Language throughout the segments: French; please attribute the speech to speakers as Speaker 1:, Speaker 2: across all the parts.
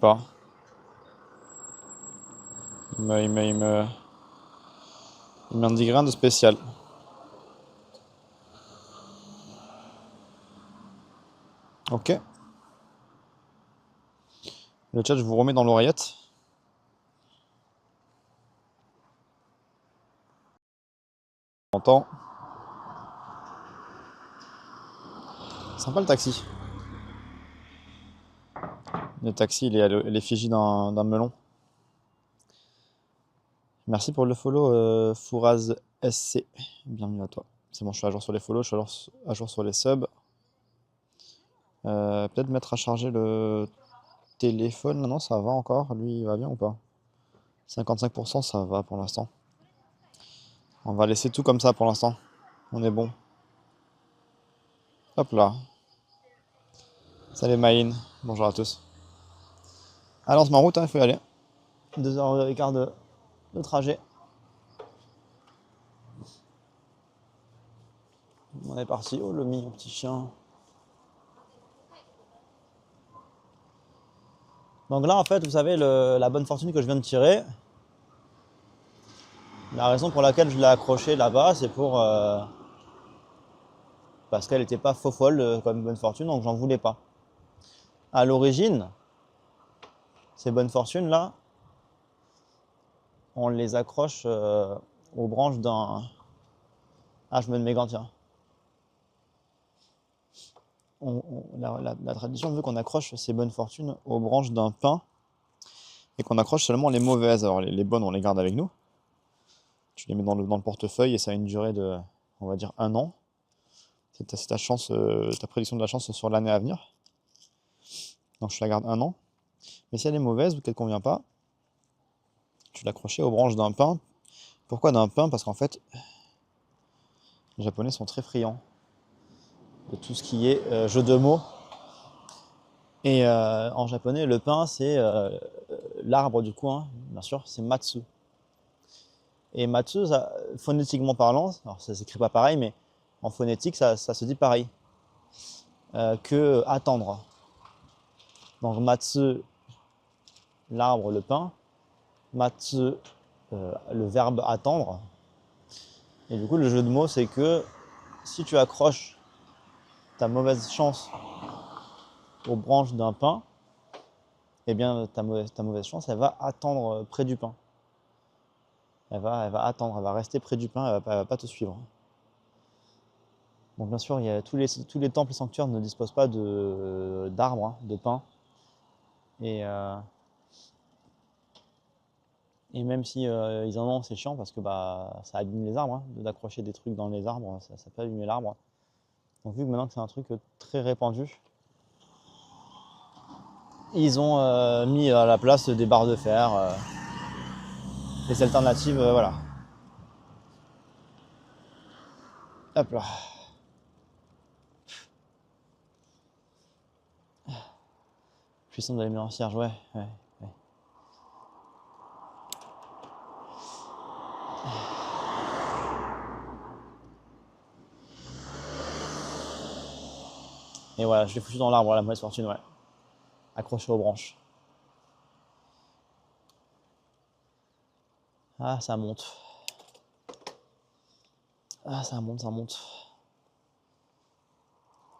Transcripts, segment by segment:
Speaker 1: pas. Il m'en dit rien de spécial. Ok. Le chat, je vous remets dans l'oreillette. On entend. Sympa le taxi. Le taxi, il est à l'effigie d'un melon. Merci pour le follow, Fouraz SC. Bienvenue à toi. C'est bon, je suis à jour sur les follows, je suis à jour sur les subs. Peut-être mettre à charger le téléphone. Non, ça va encore. Lui, il va bien ou pas? 55%, ça va pour l'instant. On va laisser tout comme ça pour l'instant. On est bon. Hop là. Salut Maïn. Bonjour à tous. Ah, lance ma route, il faut y aller. 2h15 de trajet. On est parti. Oh, le mignon petit chien. Donc là, en fait, vous savez, la bonne fortune que je viens de tirer, la raison pour laquelle je l'ai accrochée là-bas, c'est parce qu'elle n'était pas faux folle comme bonne fortune, donc j'en voulais pas. À l'origine, ces bonnes fortunes là, on les accroche aux branches d'un. Ah, je me mets mes gants, tiens. La tradition veut qu'on accroche ces bonnes fortunes aux branches d'un pin et qu'on accroche seulement les mauvaises. Alors les bonnes, on les garde avec nous. Tu les mets dans le portefeuille et ça a une durée de, on va dire, 1 an. C'est ta chance, ta prédiction de la chance sur l'année à venir. Donc je la garde 1 an. Mais si elle est mauvaise ou qu'elle ne convient pas, tu l'accrochais aux branches d'un pin. Pourquoi d'un pin? Parce qu'en fait, les Japonais sont très friands de tout ce qui est jeu de mots. Et en japonais, le pin, c'est l'arbre du coin, bien sûr, c'est Matsu. Et Matsu, phonétiquement parlant, alors ça s'écrit pas pareil, mais en phonétique, ça se dit pareil que attendre. Donc Matsu, l'arbre, le pin. Matsu, le verbe attendre. Et du coup, le jeu de mots, c'est que si tu accroches ta mauvaise chance aux branches d'un pin, eh bien ta mauvaise chance, elle va attendre près du pin. Elle va attendre, elle va rester près du pin, elle va pas te suivre. Donc bien sûr, il y a tous les temples et sanctuaires ne disposent pas d'arbres, hein, de pins. Et même si ils en ont, c'est chiant parce que ça abîme les arbres, hein, d'accrocher des trucs dans les arbres, ça peut abîmer l'arbre. Donc vu que maintenant que c'est un truc très répandu, ils ont mis à la place des barres de fer, des alternatives, voilà. Hop là. Puissance de la lumière en cierge, ouais. Et voilà, je l'ai foutu dans l'arbre, la mauvaise fortune, ouais. Accroché aux branches. Ah, ça monte. Ah, ça monte, ça monte.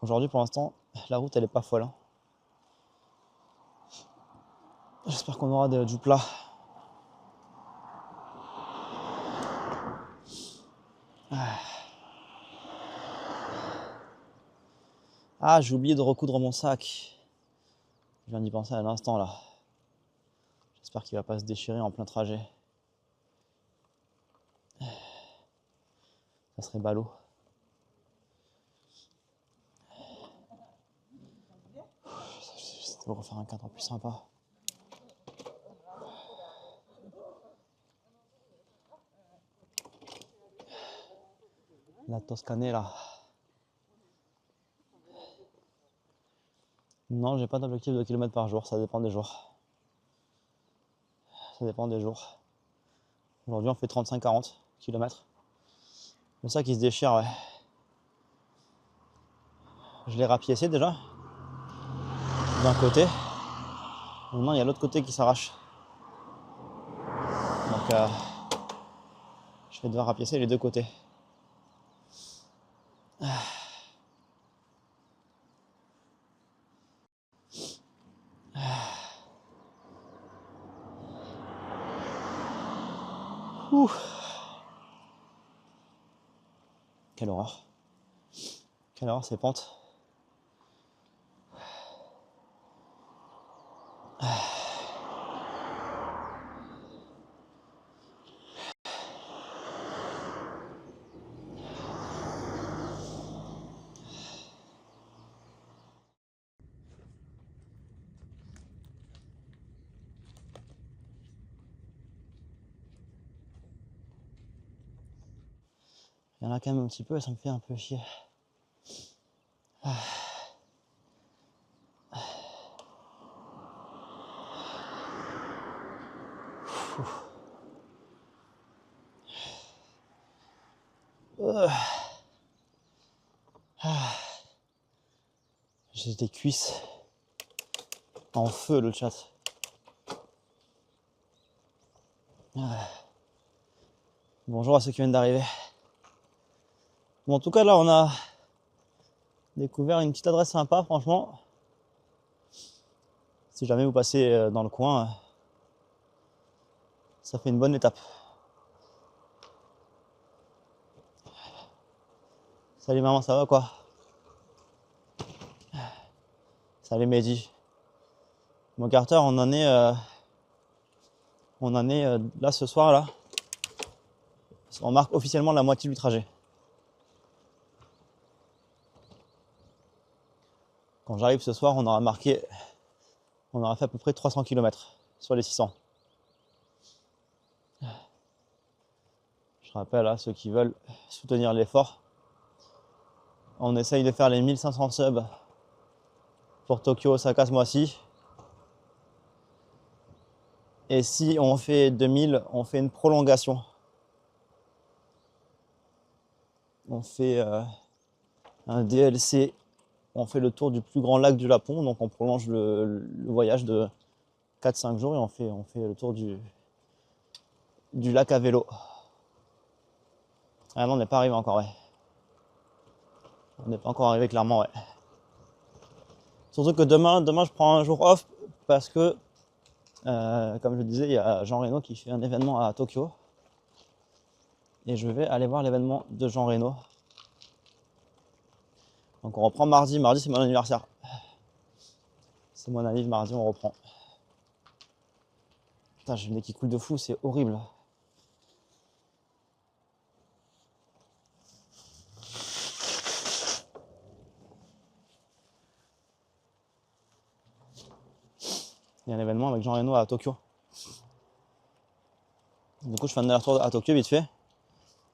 Speaker 1: Aujourd'hui, pour l'instant, la route, elle est pas folle, hein. J'espère qu'on aura du plat. Ah, j'ai oublié de recoudre mon sac. Je viens d'y penser à l'instant, là. J'espère qu'il va pas se déchirer en plein trajet. Ça serait ballot. Ça va refaire un cadre plus sympa. La Toscanella. Non, j'ai pas d'objectif de kilomètres par jour, ça dépend des jours. Ça dépend des jours. Aujourd'hui, on fait 35-40 km. Le sac, il se déchire, ouais. Je l'ai rapiécé déjà. D'un côté. Maintenant, il y a l'autre côté qui s'arrache. Donc, je vais devoir rapiécer les deux côtés. Ouh. Quelle horreur. Quelle horreur ces pentes. Il y en a quand même un petit peu et ça me fait un peu chier. J'ai des cuisses en feu, le chat. Bonjour à ceux qui viennent d'arriver. Bon, en tout cas, là, on a découvert une petite adresse sympa, franchement. Si jamais vous passez dans le coin, ça fait une bonne étape. Salut maman, ça va quoi? Salut Mehdi. Mon Carter, on en est là ce soir là. On marque officiellement la moitié du trajet. Quand j'arrive ce soir, on aura fait à peu près 300 km sur les 600. Je rappelle à ceux qui veulent soutenir l'effort, on essaye de faire les 1500 subs pour Tokyo Osaka ce mois-ci. Et si on fait 2000, on fait une prolongation. On fait un DLC, on fait le tour du plus grand lac du Japon, donc on prolonge le voyage de 4-5 jours et on fait le tour du lac à vélo. Ah non, on n'est pas arrivé encore, ouais. On n'est pas encore arrivé clairement, ouais. Surtout que demain je prends un jour off parce que, comme je disais, il y a Jean Reno qui fait un événement à Tokyo. Et je vais aller voir l'événement de Jean Reno. Donc on reprend mardi. Mardi, c'est mon anniversaire. C'est mon anniversaire, mardi, on reprend. Putain, j'ai le nez qui coule de fou, c'est horrible. Il y a un événement avec Jean Reno à Tokyo. Du coup, je fais un aller-retour à Tokyo vite fait.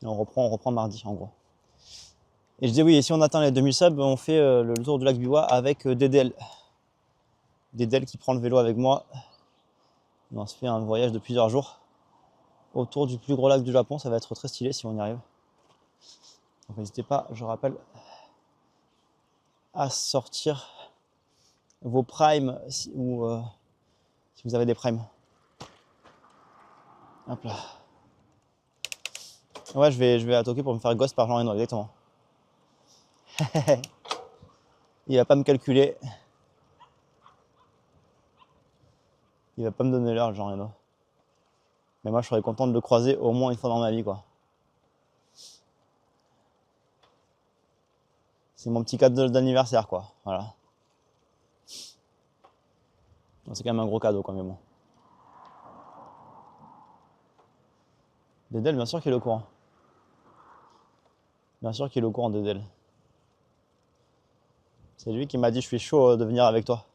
Speaker 1: Et on reprend mardi, en gros. Et je dis oui, et si on atteint les 2000 subs, on fait le tour du lac Biwa avec DDL. DDL qui prend le vélo avec moi. Et on se fait un voyage de plusieurs jours autour du plus gros lac du Japon. Ça va être très stylé si on y arrive. Donc n'hésitez pas, je rappelle, à sortir vos primes si vous avez des primes. Hop là. Ouais, je vais à Tokyo pour me faire ghost par Jean Reno, exactement. Il va pas me calculer. Il va pas me donner l'heure, Jean Reno. Mais moi, je serais content de le croiser au moins une fois dans ma vie, quoi. C'est mon petit cadeau d'anniversaire, quoi. Voilà. C'est quand même un gros cadeau, quand même. Bon. Dedel, bien sûr qu'il est au courant. Bien sûr qu'il est au courant, Dedel. C'est lui qui m'a dit je suis chaud de venir avec toi.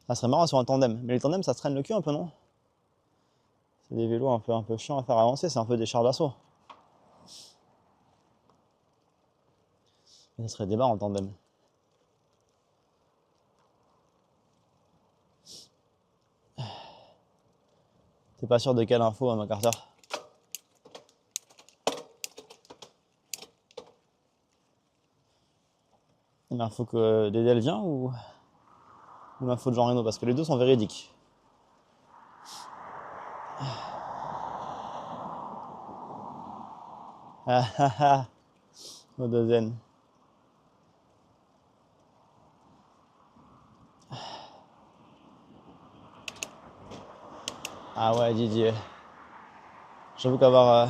Speaker 1: Ça serait marrant sur un tandem. Mais les tandems, ça se traîne le cul un peu, non? C'est des vélos un peu chiants à faire avancer, c'est un peu des chars d'assaut. Ça serait débat en tandem. T'es pas sûr de quelle info, ma Carter? L'info que Dédé elle vient ou l'info de Jean Reno? Parce que les deux sont véridiques. Ah ah ah, nos deux zen. Ah ouais, Didier. J'avoue qu'avoir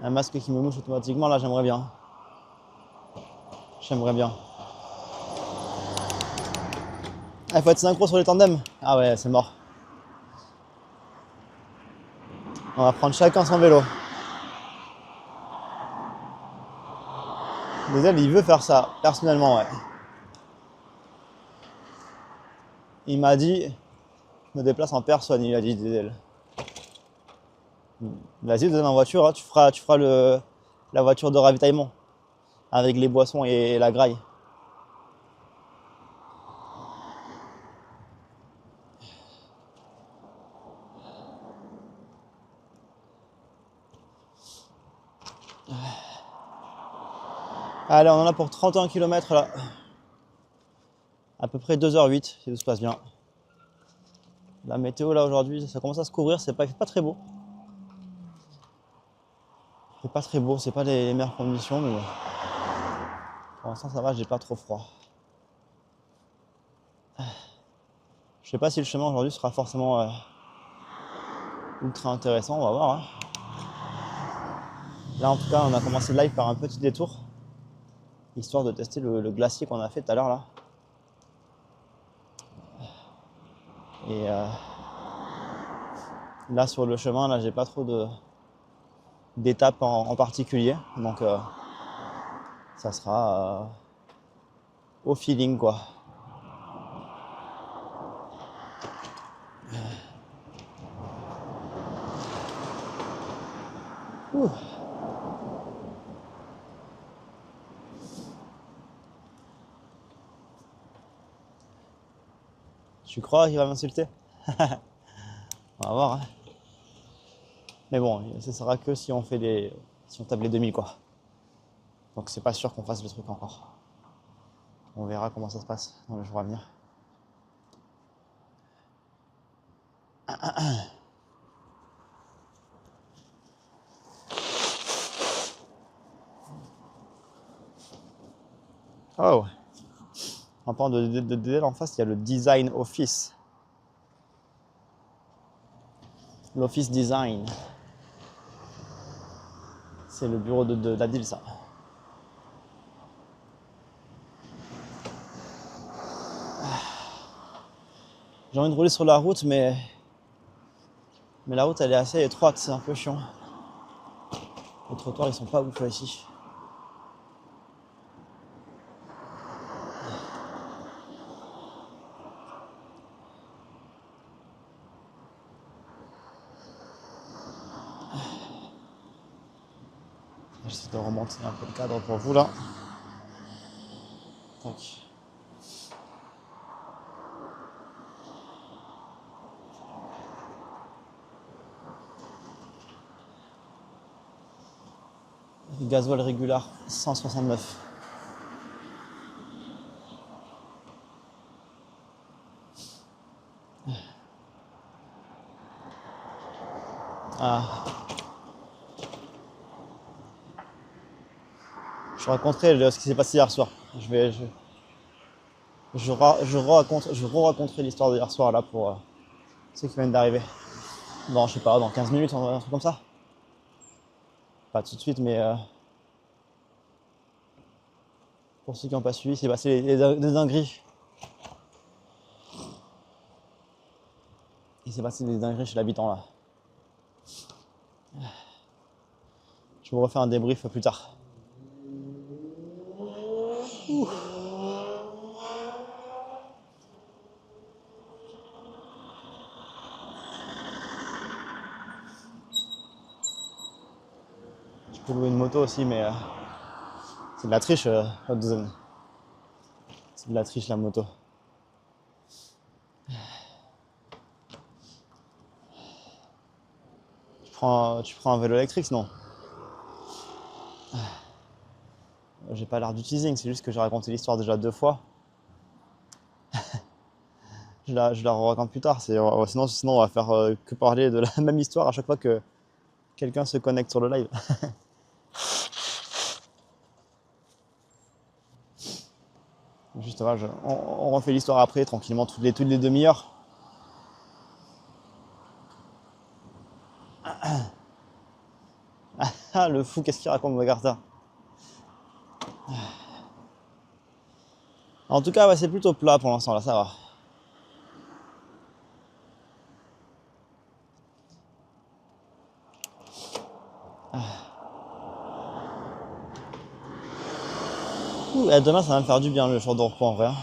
Speaker 1: un masque qui me mouche automatiquement, là, j'aimerais bien. J'aimerais bien. Ah, il faut être synchro sur les tandems. Ah ouais, c'est mort. On va prendre chacun son vélo. Dédé, il veut faire ça, personnellement, ouais. Il m'a dit, je me déplace en personne, il a dit Dédé. Vas-y, donne en voiture, hein, tu feras la voiture de ravitaillement avec les boissons et la graille. Allez, on en a pour 31 km là. À peu près 2h08 si tout se passe bien. La météo là aujourd'hui, ça commence à se couvrir, il fait pas très beau. C'est pas très beau, c'est pas les meilleures conditions, mais bon. Pour l'instant ça va, j'ai pas trop froid. Je sais pas si le chemin aujourd'hui sera forcément ultra intéressant, on va voir. Hein. Là en tout cas on a commencé le live par un petit détour, histoire de tester le glacier qu'on a fait tout à l'heure là. Et là sur le chemin, là j'ai pas trop d'étapes en particulier, donc ça sera au feeling quoi. Ouh. Tu crois qu'il va m'insulter? On va voir. Hein. Mais bon, ce sera que si on fait si on tape les 2000 quoi. Donc c'est pas sûr qu'on fasse le truc encore. On verra comment ça se passe dans les jours à venir. Oh. En parlant de DL en face, il y a le Design Office. L'Office Design. C'est le bureau de d'Adil ça. J'ai envie de rouler sur la route, mais la route elle est assez étroite, c'est un peu chiant. Les trottoirs ils sont pas ouf là ici. J'essaie de remonter un peu le cadre pour vous là. Tac. Gasoil régulier 169. Ah. Je raconterai ce qui s'est passé hier soir. Je raconterai l'histoire d'hier soir là pour ceux qui viennent d'arriver. Dans, je sais pas, dans 15 minutes, un truc comme ça. Pas tout de suite, mais pour ceux qui n'ont pas suivi, c'est passé des dingueries. Il s'est passé des dingueries chez l'habitant là. Je vous refais un débrief plus tard. Ouh. Je peux louer une moto aussi, mais c'est de la triche, Hudson. C'est de la triche la moto. Tu prends un vélo électrique sinon? J'ai pas l'air du teasing, c'est juste que j'ai raconté l'histoire déjà 2 fois. Je la raconte plus tard. Sinon, on va faire que parler de la même histoire à chaque fois que quelqu'un se connecte sur le live. Juste, voilà, on refait l'histoire après, tranquillement, toutes les demi-heures. Ah, le fou, qu'est-ce qu'il raconte, regarde ça. En tout cas, ouais, c'est plutôt plat pour l'instant, là, ça va. Ouh, et demain, ça va me faire du bien, le jour de repos, en vrai, hein.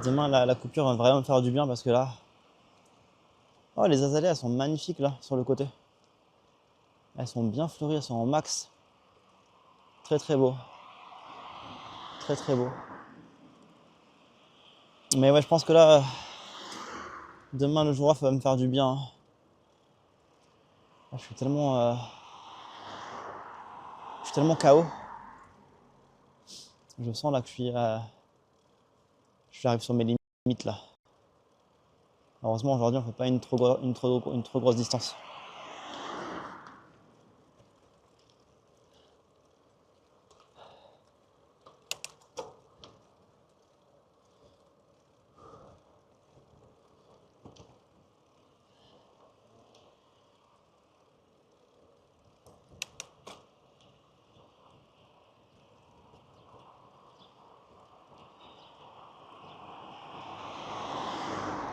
Speaker 1: Demain, la coupure va vraiment me faire du bien parce que là... Oh, les azalées, elles sont magnifiques, là, sur le côté. Elles sont bien fleuries, elles sont en max. Très, très beau. Très, très beau. Mais ouais, je pense que là, demain, le jour off va me faire du bien, hein. Je suis tellement KO. Je sens là que je arrive sur mes limites là. Heureusement aujourd'hui on fait pas une trop grosse distance.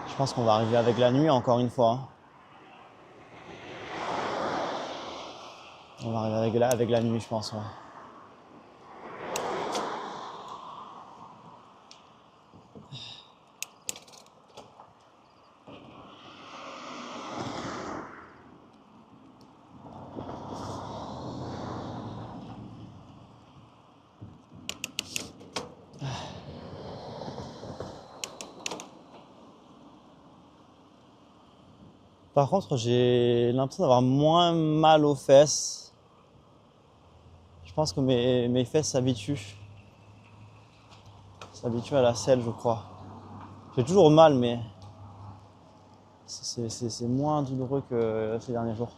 Speaker 1: Je pense qu'on va arriver avec la nuit encore une fois, hein. On va arriver avec la nuit, je pense, ouais. Par contre, j'ai l'impression d'avoir moins mal aux fesses. Je pense que mes fesses s'habituent à la selle, je crois. J'ai toujours mal, mais c'est moins douloureux que ces derniers jours.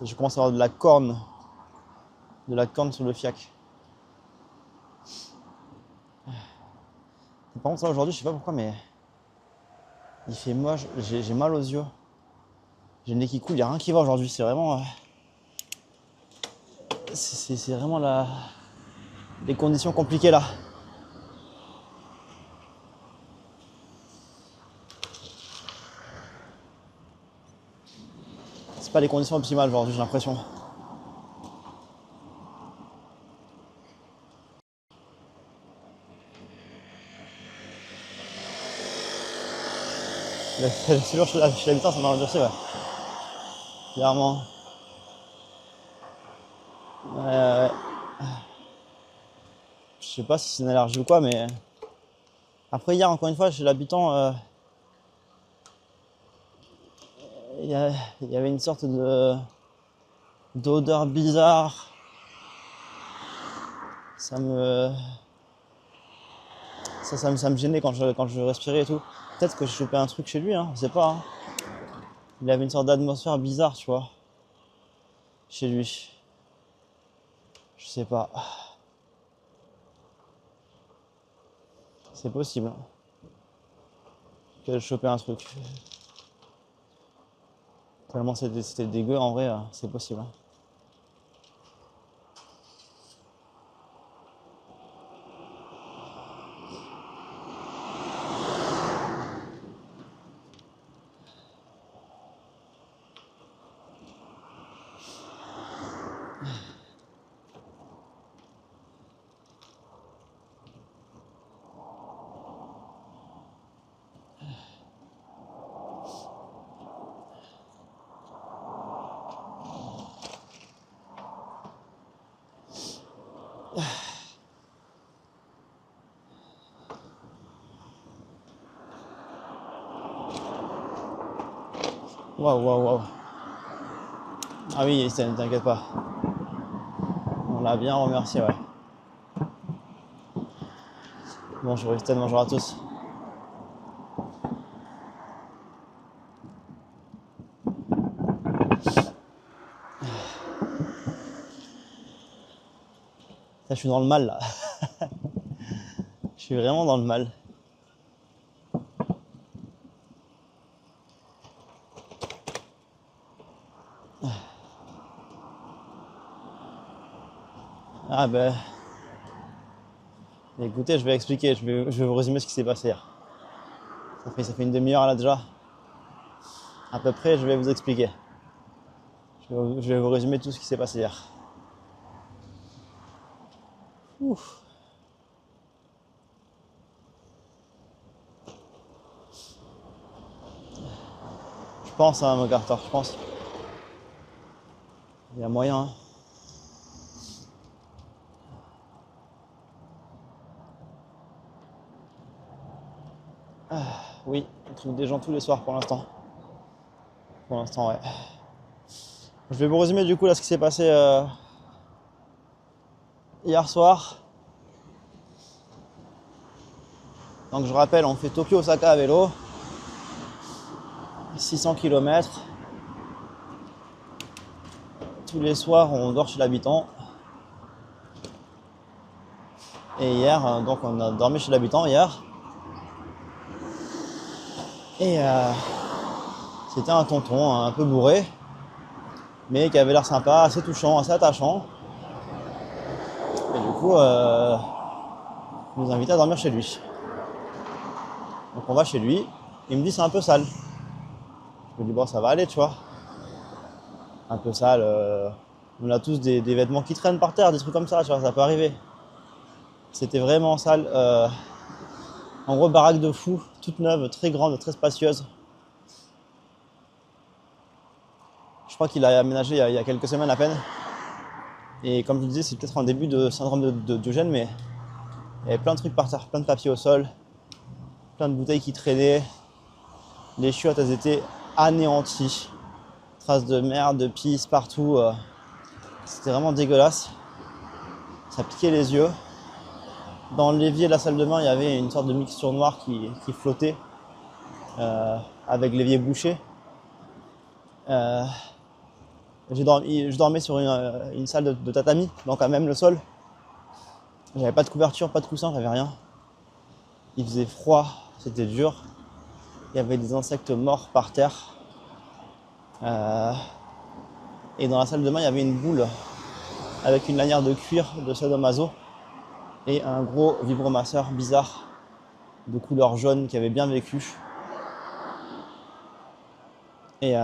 Speaker 1: Je commence à avoir de la corne sur le fiac. Et par contre, ça aujourd'hui, je sais pas pourquoi, mais il fait moche, j'ai mal aux yeux. J'ai le nez qui coule, il n'y a rien qui va aujourd'hui. C'est vraiment. C'est vraiment les conditions compliquées là. C'est pas les conditions optimales aujourd'hui, j'ai l'impression. C'est lourd chez l'habitant, ça m'a endurci, ouais. Clairement. Ouais. Je sais pas si c'est une allergie ou quoi, mais. Après, hier, encore une fois, chez l'habitant, il y avait une sorte d'odeur bizarre. Ça me. Ça me gênait quand je respirais et tout. Peut-être que je chopais un truc chez lui, hein, je sais pas, hein. Il avait une sorte d'atmosphère bizarre, tu vois, chez lui. Je sais pas. C'est possible, hein, que je chopais un truc. Tellement c'était dégueu en vrai, c'est possible, hein. Waouh, waouh, waouh. Ah oui, t'inquiète pas. l'a bien remercié, ouais. Bonjour Estelle, bonjour à tous. Ça, je suis dans le mal là. Je suis vraiment dans le mal. Ah ben, écoutez, je vais expliquer, je vais vous résumer ce qui s'est passé hier. Ça fait une demi-heure là déjà. À peu près, je vais vous expliquer. Je vais vous résumer tout ce qui s'est passé hier. Ouf. Je pense, hein, MacArthur, je pense. Il y a moyen, hein. Oui, on trouve des gens tous les soirs pour l'instant. Pour l'instant, ouais. Je vais vous résumer du coup là ce qui s'est passé hier soir. Donc je rappelle, on fait Tokyo-Osaka à vélo. 600 km. Tous les soirs, on dort chez l'habitant. Et hier, donc on a dormi chez l'habitant hier. Et c'était un tonton un peu bourré, mais qui avait l'air sympa, assez touchant, assez attachant. Et du coup, il nous invitait à dormir chez lui. Donc on va chez lui, il me dit c'est un peu sale. Je me dis bon ça va aller tu vois. Un peu sale, on a tous des vêtements qui traînent par terre, des trucs comme ça, tu vois, ça peut arriver. C'était vraiment sale. En gros baraque de fou, toute neuve, très grande, très spacieuse. Je crois qu'il a aménagé il y a quelques semaines à peine. Et comme je vous disais, c'est peut-être un début de syndrome Diogène, mais il y avait plein de trucs par terre, plein de papiers au sol, plein de bouteilles qui traînaient. Les chiottes, elles étaient anéanties. Traces de merde, de pisse partout. C'était vraiment dégueulasse. Ça piquait les yeux. Dans l'évier de la salle de bain, il y avait une sorte de mixture noire qui flottait avec l'évier bouché. Je dormais sur une salle de tatami, donc à même le sol. J'avais pas de couverture, pas de coussin, j'avais rien. Il faisait froid, c'était dur. Il y avait des insectes morts par terre. Et dans la salle de bain, il y avait une boule avec une lanière de cuir de sadomaso et un gros vibromasseur bizarre de couleur jaune qui avait bien vécu. Et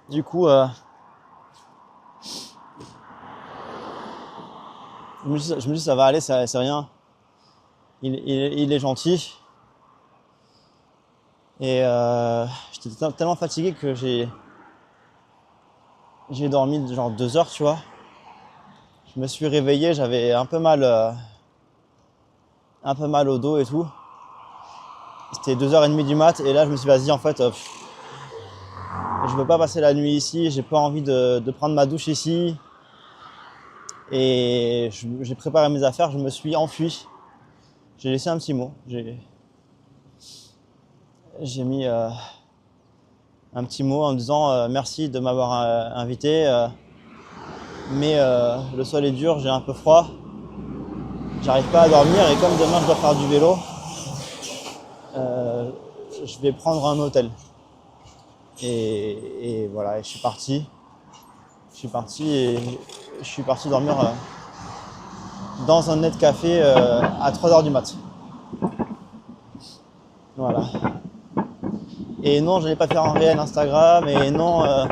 Speaker 1: du coup, je me dis ça va aller, c'est rien. Il est gentil. Et j'étais tellement fatigué que j'ai dormi genre 2 heures, tu vois. Je me suis réveillé, j'avais un peu mal au dos et tout. C'était 2h30 du mat et là je me suis dit vas-y en fait je veux pas passer la nuit ici, j'ai pas envie de prendre ma douche ici. Et j'ai préparé mes affaires, je me suis enfui. J'ai laissé un petit mot. J'ai mis un petit mot en me disant merci de m'avoir invité, mais le sol est dur, j'ai un peu froid, j'arrive pas à dormir et comme demain je dois faire du vélo, je vais prendre un hôtel. Et voilà, et je suis parti dormir dans un net café à 3h du mat. Voilà. Et non, je n'allais pas faire un réel Instagram, et non,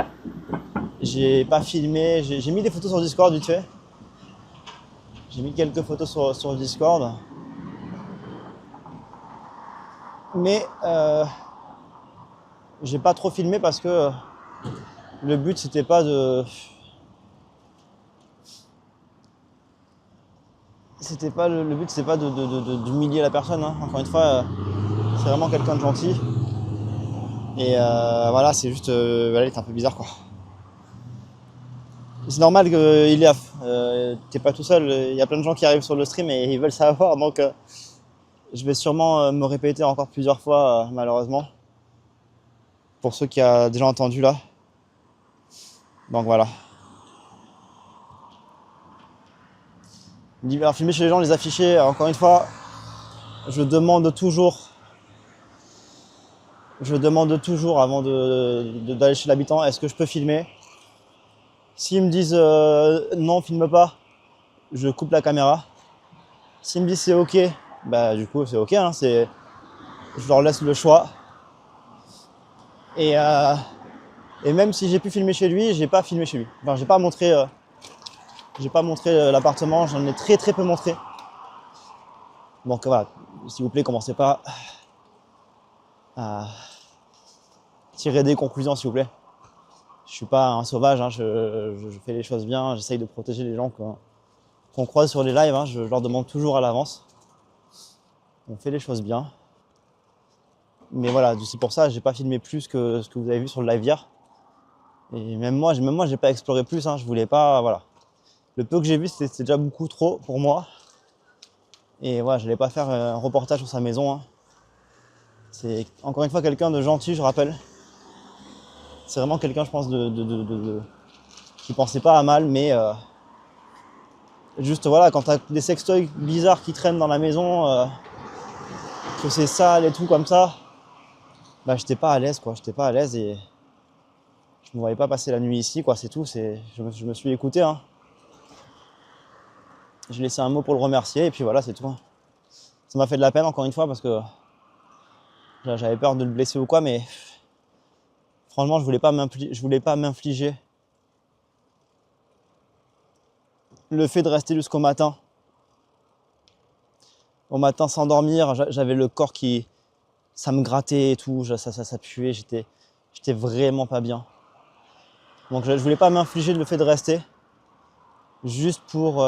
Speaker 1: j'ai pas filmé, j'ai mis des photos sur Discord vite fait. J'ai mis quelques photos sur Discord. Mais j'ai pas trop filmé parce que le but c'était pas de... Le but c'était pas d'humilier la personne, hein. Encore une fois, C'est vraiment quelqu'un de gentil. Et voilà, c'est juste, voilà, il est un peu bizarre quoi. C'est normal qu'il y a, t'es pas tout seul, il y a plein de gens qui arrivent sur le stream et ils veulent savoir, donc je vais sûrement me répéter encore plusieurs fois, malheureusement, pour ceux qui ont déjà entendu là. Donc voilà. Alors, filmer chez les gens, les afficher, encore une fois, je demande toujours avant d'aller chez l'habitant, est-ce que je peux filmer? S'ils me disent non, filme pas, je coupe la caméra. S'ils me disent c'est ok, bah du coup c'est ok, hein, je leur laisse le choix. Et même si j'ai pu filmer chez lui, j'ai pas filmé chez lui. Enfin, j'ai pas montré l'appartement, j'en ai très peu montré. Donc voilà, s'il vous plaît, commencez pas à tirer des conclusions, s'il vous plaît. Je suis pas un sauvage, hein, je fais les choses bien, j'essaye de protéger les gens qu'on croise sur les lives, hein, je leur demande toujours à l'avance. On fait les choses bien. Mais voilà, c'est pour ça, j'ai pas filmé plus que ce que vous avez vu sur le live hier. Et même moi, j'ai pas exploré plus, hein, je voulais pas, voilà. Le peu que j'ai vu, c'était déjà beaucoup trop pour moi. Et voilà, je n'allais pas faire un reportage sur sa maison, hein. C'est encore une fois quelqu'un de gentil, je rappelle. C'est vraiment quelqu'un, je pense, qui pensait pas à mal, mais juste voilà, quand t'as des sextoys bizarres qui traînent dans la maison, que c'est sale et tout comme ça, bah j'étais pas à l'aise quoi, j'étais pas à l'aise et je me voyais pas passer la nuit ici quoi, c'est tout, je me suis écouté, hein. J'ai laissé un mot pour le remercier et puis voilà, c'est tout, hein. Ça m'a fait de la peine encore une fois parce que j'avais peur de le blesser ou quoi, mais franchement je voulais pas m'infliger le fait de rester jusqu'au matin. Au matin sans dormir, j'avais le corps ça me grattait et tout, ça puait, j'étais vraiment pas bien. Donc je voulais pas m'infliger le fait de rester, juste pour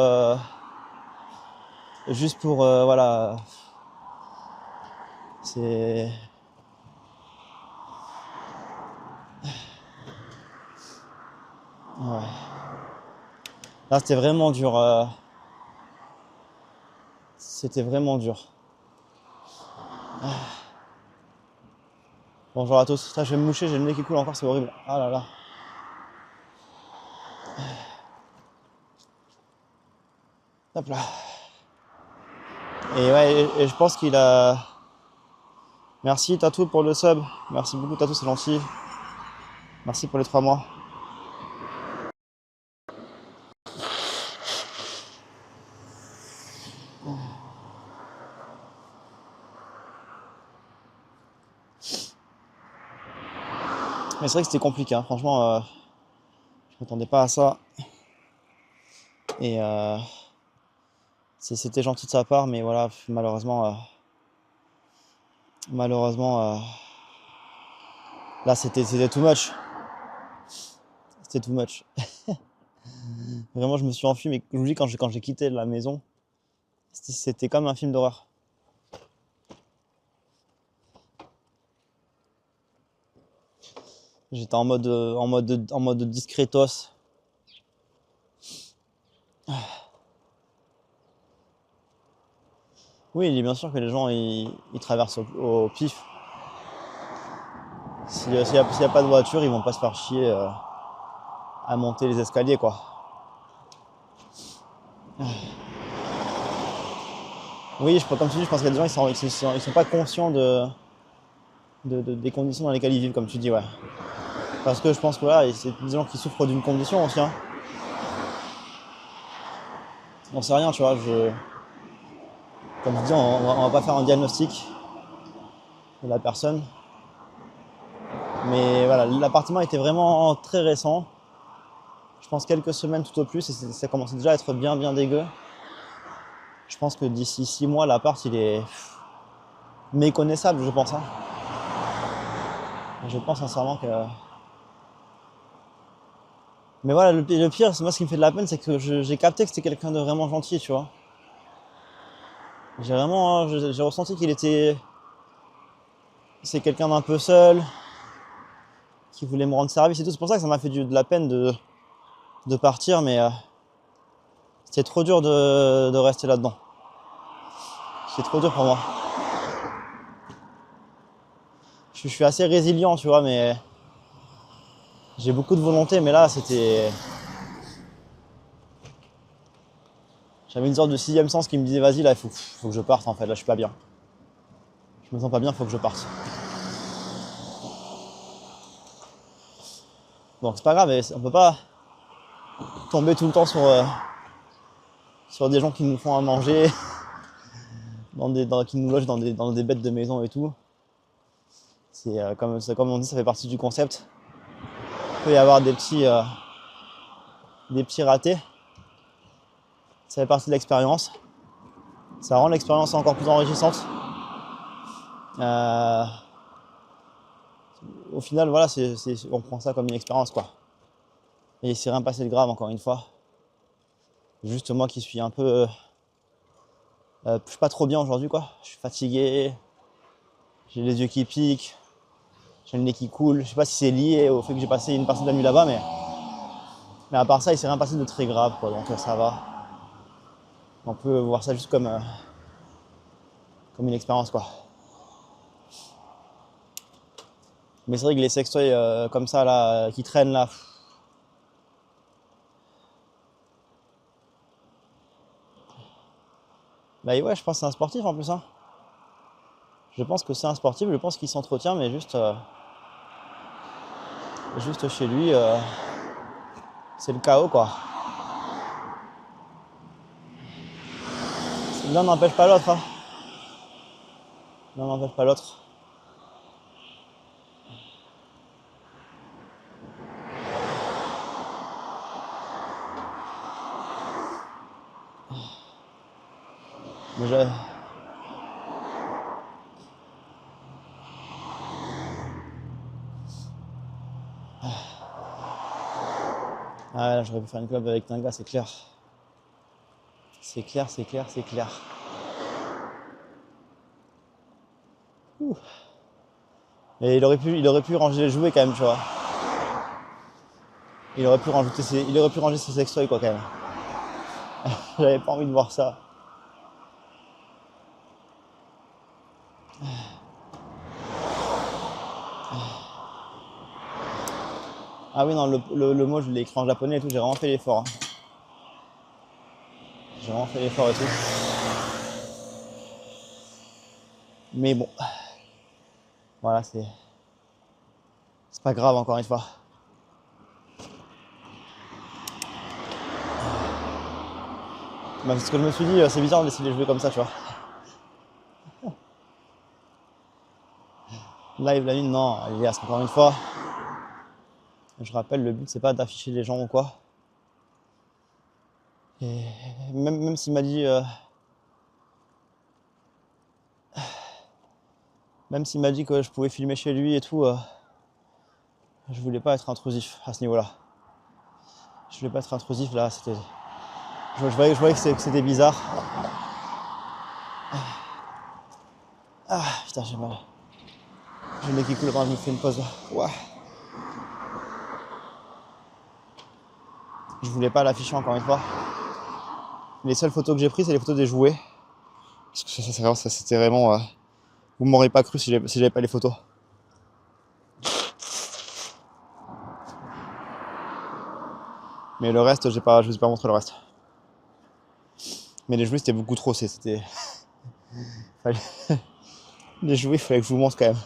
Speaker 1: voilà, c'est... Ouais. Là c'était vraiment dur, c'était vraiment dur. Bonjour à tous, je vais me moucher, j'ai le nez qui coule encore, c'est horrible. Ah là là. Hop là. Et ouais, et je pense qu'il a... Merci Tatou pour le sub. Merci beaucoup Tatou, c'est gentil. Merci pour les 3 mois. Mais c'est vrai que c'était compliqué, hein. Franchement, je m'attendais pas à ça. Et c'était gentil de sa part, mais voilà, malheureusement, là c'était too much. C'était too much. Vraiment, je me suis enfui, mais je vous dis, quand j'ai quitté la maison, c'était comme un film d'horreur. J'étais en mode discretos. Oui, bien sûr que les gens ils traversent au pif. S'il y a pas de voiture, ils vont pas se faire chier à monter les escaliers quoi. Oui, comme tu dis, je pense qu'il y a des gens ils sont pas conscients des conditions dans lesquelles ils vivent, comme tu dis, ouais. Parce que je pense que là, c'est des gens qui souffrent d'une condition aussi, hein. On sait rien, tu vois. Comme je dis, on va pas faire un diagnostic de la personne. Mais voilà, l'appartement était vraiment très récent. Je pense quelques semaines tout au plus, et ça commençait déjà à être bien dégueu. Je pense que d'ici 6 mois, l'appart il est méconnaissable, je pense, hein. Je pense sincèrement que... Mais voilà, le pire, c'est moi ce qui me fait de la peine, c'est que j'ai capté que c'était quelqu'un de vraiment gentil, tu vois. J'ai ressenti qu'il était c'est quelqu'un d'un peu seul, qui voulait me rendre service et tout. C'est pour ça que ça m'a fait de la peine de partir, mais c'était trop dur de rester là-dedans. C'est trop dur pour moi. Je suis assez résilient, tu vois, mais j'ai beaucoup de volonté, mais là, c'était... J'avais une sorte de sixième sens qui me disait, vas-y, là, il faut que je parte, en fait. Là, je suis pas bien. Je me sens pas bien, il faut que je parte. Donc, c'est pas grave, on peut pas tomber tout le temps sur des gens qui nous font à manger, qui nous logent dans des bêtes de maison et tout. C'est comme on dit, ça fait partie du concept. Il peut y avoir des petits ratés. Ça fait partie de l'expérience. Ça rend l'expérience encore plus enrichissante. Au final, voilà, on prend ça comme une expérience, quoi. Et il s'est rien passé de grave, encore une fois. Juste moi qui suis un peu... je suis pas trop bien aujourd'hui, quoi. Je suis fatigué. J'ai les yeux qui piquent. J'ai le nez qui coule. Je sais pas si c'est lié au fait que j'ai passé une partie de la nuit là-bas, mais à part ça, il s'est rien passé de très grave, quoi. Donc ça va. On peut voir ça juste comme une expérience, quoi. Mais c'est vrai que les sextoys comme ça, là, qui traînent là... Bah ouais, je pense que c'est un sportif en plus, hein. Je pense que c'est un sportif, je pense qu'il s'entretient, mais juste chez lui, c'est le chaos, quoi. L'un n'empêche pas l'autre, hein. L'un n'empêche pas l'autre. Déjà... Ah ouais, là, j'aurais pu faire une club avec Tinga, c'est clair. C'est clair, c'est clair, c'est clair. Ouh. Et il aurait pu ranger les jouets quand même, tu vois. Il aurait pu ranger ses sextoys, quoi, quand même. J'avais pas envie de voir ça. Ah oui, non, le mot, je l'ai écrit en japonais et tout, j'ai vraiment fait l'effort, hein. J'ai vraiment fait l'effort et tout. Mais bon, voilà, c'est pas grave, encore une fois. Bah, c'est ce que je me suis dit, c'est bizarre de laisser les jouer comme ça, tu vois. Live la lune, non, alias, encore une fois. Je rappelle, le but c'est pas d'afficher les gens ou quoi. Et même s'il m'a dit que je pouvais filmer chez lui et tout, je voulais pas être intrusif à ce niveau-là. Je voulais pas être intrusif là, c'était... Je voyais que c'était bizarre. Ah putain, j'ai mal. J'ai le nez qui coule, je me fais une pause là. Ouah. Je voulais pas l'afficher encore une fois. Les seules photos que j'ai prises, c'est les photos des jouets. Parce que ça c'était vraiment... Vous m'aurez pas cru si j'avais pas les photos. Mais le reste, je vous ai pas montré le reste. Mais les jouets, c'était beaucoup trop. C'était... Les jouets, il fallait que je vous montre quand même.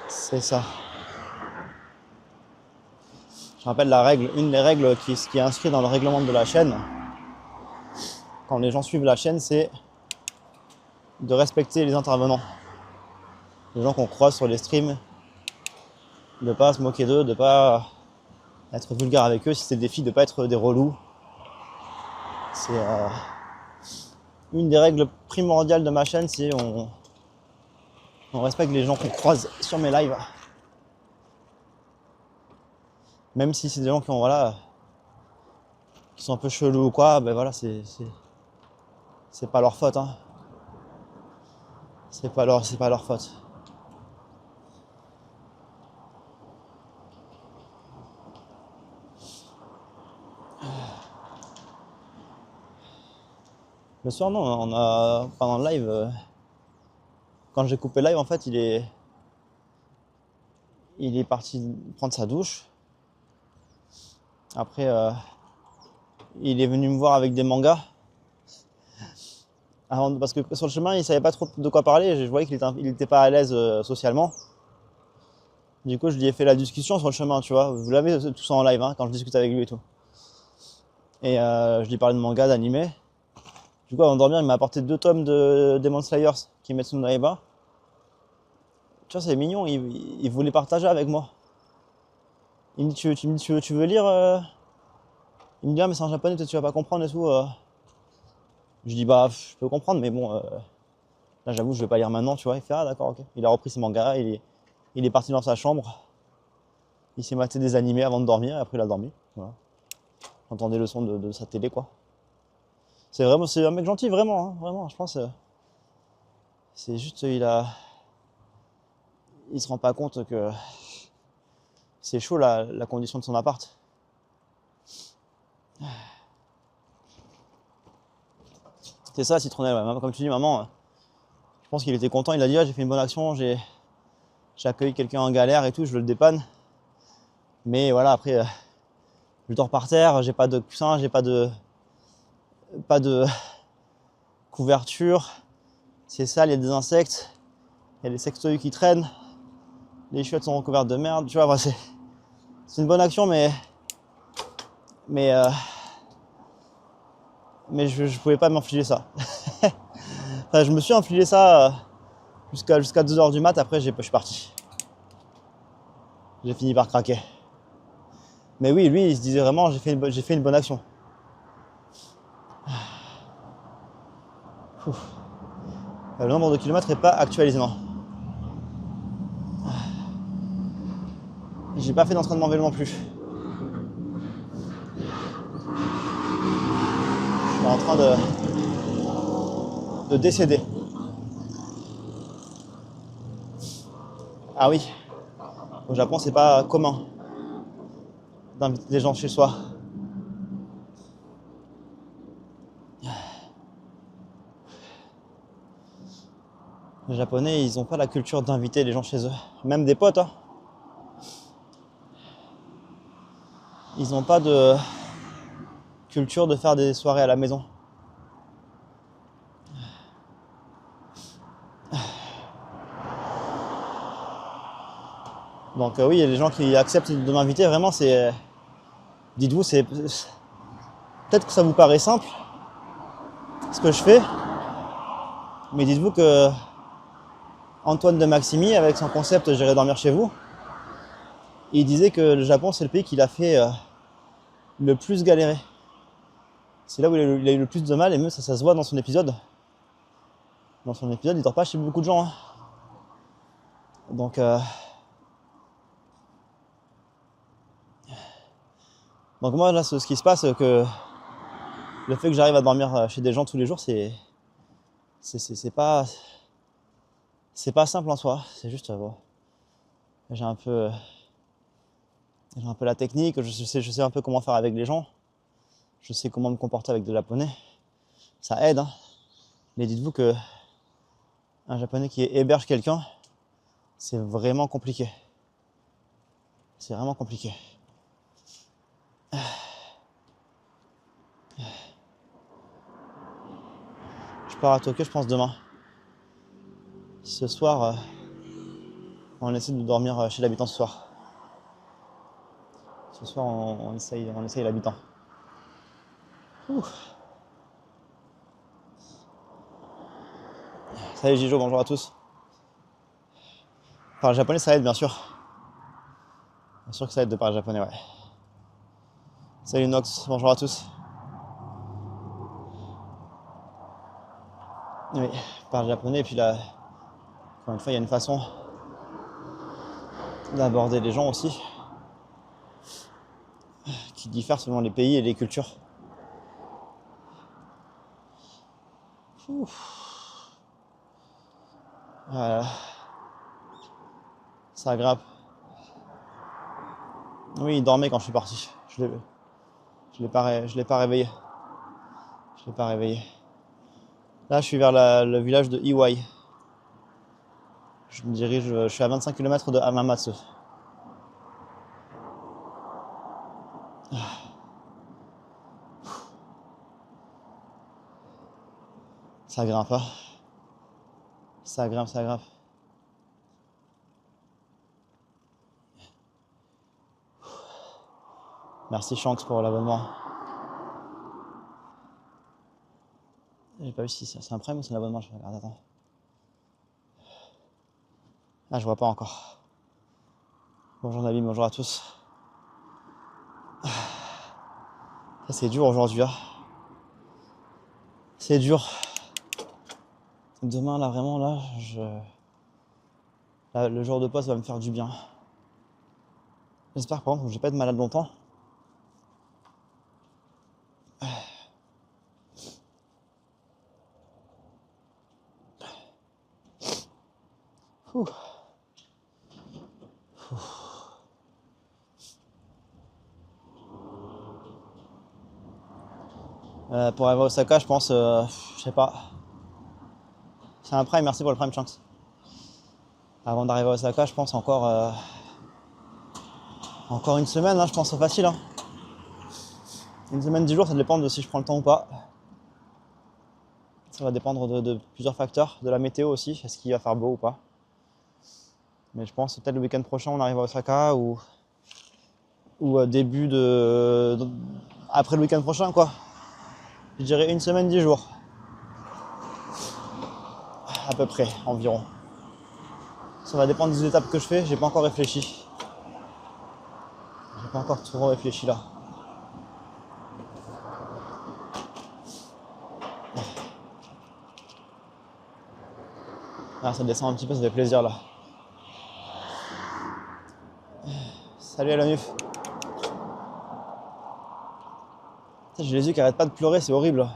Speaker 1: C'est ça. Je rappelle une des règles qui est inscrite dans le règlement de la chaîne, quand les gens suivent la chaîne, c'est de respecter les intervenants. Les gens qu'on croise sur les streams, de pas se moquer d'eux, de pas être vulgaire avec eux, si c'est des filles, de pas être des relous. C'est une des règles primordiales de ma chaîne, c'est on respecte les gens qu'on croise sur mes lives. Même si c'est des gens qui sont un peu chelous ou quoi, ben voilà, c'est C'est pas leur faute, hein. C'est pas leur faute. Le soir, non, on a pendant le live, quand j'ai coupé le live, en fait, il est parti prendre sa douche. Après, il est venu me voir avec des mangas. Parce que sur le chemin, il savait pas trop de quoi parler. Je voyais il était pas à l'aise socialement. Du coup, je lui ai fait la discussion sur le chemin, tu vois. Vous l'avez tout ça en live, hein, quand je discute avec lui et tout. Et je lui ai parlé de manga, d'animé. Du coup, avant de dormir, il m'a apporté 2 tomes de Demon Slayers, Kimetsu no Yaiba. Tu vois, c'est mignon, il voulait partager avec moi. Il me dit, tu veux lire Il me dit, ah, mais c'est en japonais, peut-être tu vas pas comprendre et tout. Je dis, bah, je peux comprendre, mais bon, là, j'avoue, je vais pas lire maintenant, tu vois. Il fait, ah, d'accord, ok. Il a repris ses mangas, il est parti dans sa chambre. Il s'est maté des animés avant de dormir, et après, il a dormi. Voilà. J'entendais le son de sa télé, quoi. C'est un mec gentil, vraiment, hein, vraiment, je pense. C'est juste, il se rend pas compte que c'est chaud la condition de son appart. C'est ça, Citronnelle, ouais. Comme tu dis, maman, je pense qu'il était content, il a dit, ah, j'ai fait une bonne action, j'ai accueilli quelqu'un en galère et tout, je le dépanne. Mais voilà, après, je dors par terre, j'ai pas de coussin, j'ai pas de couverture. C'est sale, il y a des insectes, il y a des sextoys qui traînent, les chiottes sont recouvertes de merde, tu vois, bah, c'est une bonne action, mais, euh, mais je pouvais pas m'infliger ça. Enfin, je me suis infligé ça jusqu'à 2h du mat, après je suis parti. J'ai fini par craquer. Mais oui, lui, il se disait vraiment, j'ai fait une bonne action. Le nombre de kilomètres n'est pas actualisé, non. J'ai pas fait d'entraînement vélo non plus. Je suis en train de décéder. Ah oui, au Japon, c'est pas commun d'inviter des gens chez soi. Les Japonais, ils ont pas la culture d'inviter les gens chez eux. Même des potes, hein. Ils ont pas de culture de faire des soirées à la maison. Donc oui, il y a des gens qui acceptent de m'inviter, vraiment, c'est... Dites-vous, c'est... Peut-être que ça vous paraît simple, ce que je fais, mais dites-vous que Antoine de Maximi, avec son concept J'irai dormir chez vous, il disait que le Japon, c'est le pays qu'il a fait le plus galérer. C'est là où il a eu le plus de mal, et même ça se voit dans son épisode. Dans son épisode, il dort pas chez beaucoup de gens, hein. Donc moi, là, ce qui se passe, que le fait que j'arrive à dormir chez des gens tous les jours, c'est pas simple en soi. C'est juste, bon, j'ai un peu la technique, je sais un peu comment faire avec les gens. Je sais comment me comporter avec des Japonais. Ça aide, hein. Mais dites-vous que un Japonais qui héberge quelqu'un, c'est vraiment compliqué. C'est vraiment compliqué. Je pars à Tokyo, je pense, demain. Ce soir, on essaie de dormir chez l'habitant ce soir. Ce soir, on essaye l'habitant. Salut Gijo, bonjour à tous. Parler japonais, ça aide, bien sûr. Bien sûr que ça aide de parler japonais, ouais. Salut Nox, bonjour à tous. Oui, parler japonais, et puis là, encore une fois, il y a une façon d'aborder les gens aussi qui diffère selon les pays et les cultures. Ouf. Voilà. Ça grimpe. Oui, il dormait quand je suis parti. Je l'ai pas réveillé. Je l'ai pas réveillé. Là, je suis vers le village de Iwai. Je suis à 25 km de Hamamatsu. Ça grimpe pas. Ça grimpe, ça grimpe. Merci Shanks pour l'abonnement. J'ai pas vu si c'est un prime ou c'est l'abonnement, je regarde, attends. Ah, je vois pas encore. Bonjour Nabil, bonjour à tous. Ça c'est dur aujourd'hui, hein. C'est dur. Demain, là, vraiment, là, le jour de pause va me faire du bien. J'espère par contre que je vais pas être malade longtemps. Ouh. Pour arriver à Osaka, je pense, je sais pas. C'est un prime, merci pour le prime chance. Avant d'arriver à Osaka, je pense encore une semaine, hein, je pense, c'est facile. Hein. Une semaine, 10 jours, ça dépend de si je prends le temps ou pas. Ça va dépendre de plusieurs facteurs, de la météo aussi, est-ce qu'il va faire beau ou pas. Mais je pense peut-être le week-end prochain, on arrive à Osaka ou début après le week-end prochain, quoi. Je dirais une semaine, 10 jours. À peu près, environ. Ça va dépendre des étapes que je fais, j'ai pas encore réfléchi. J'ai pas encore trop réfléchi là. Ah, ça descend un petit peu, ça fait plaisir là. Salut à la Nuf. J'ai les yeux qui arrêtent pas de pleurer, c'est horrible.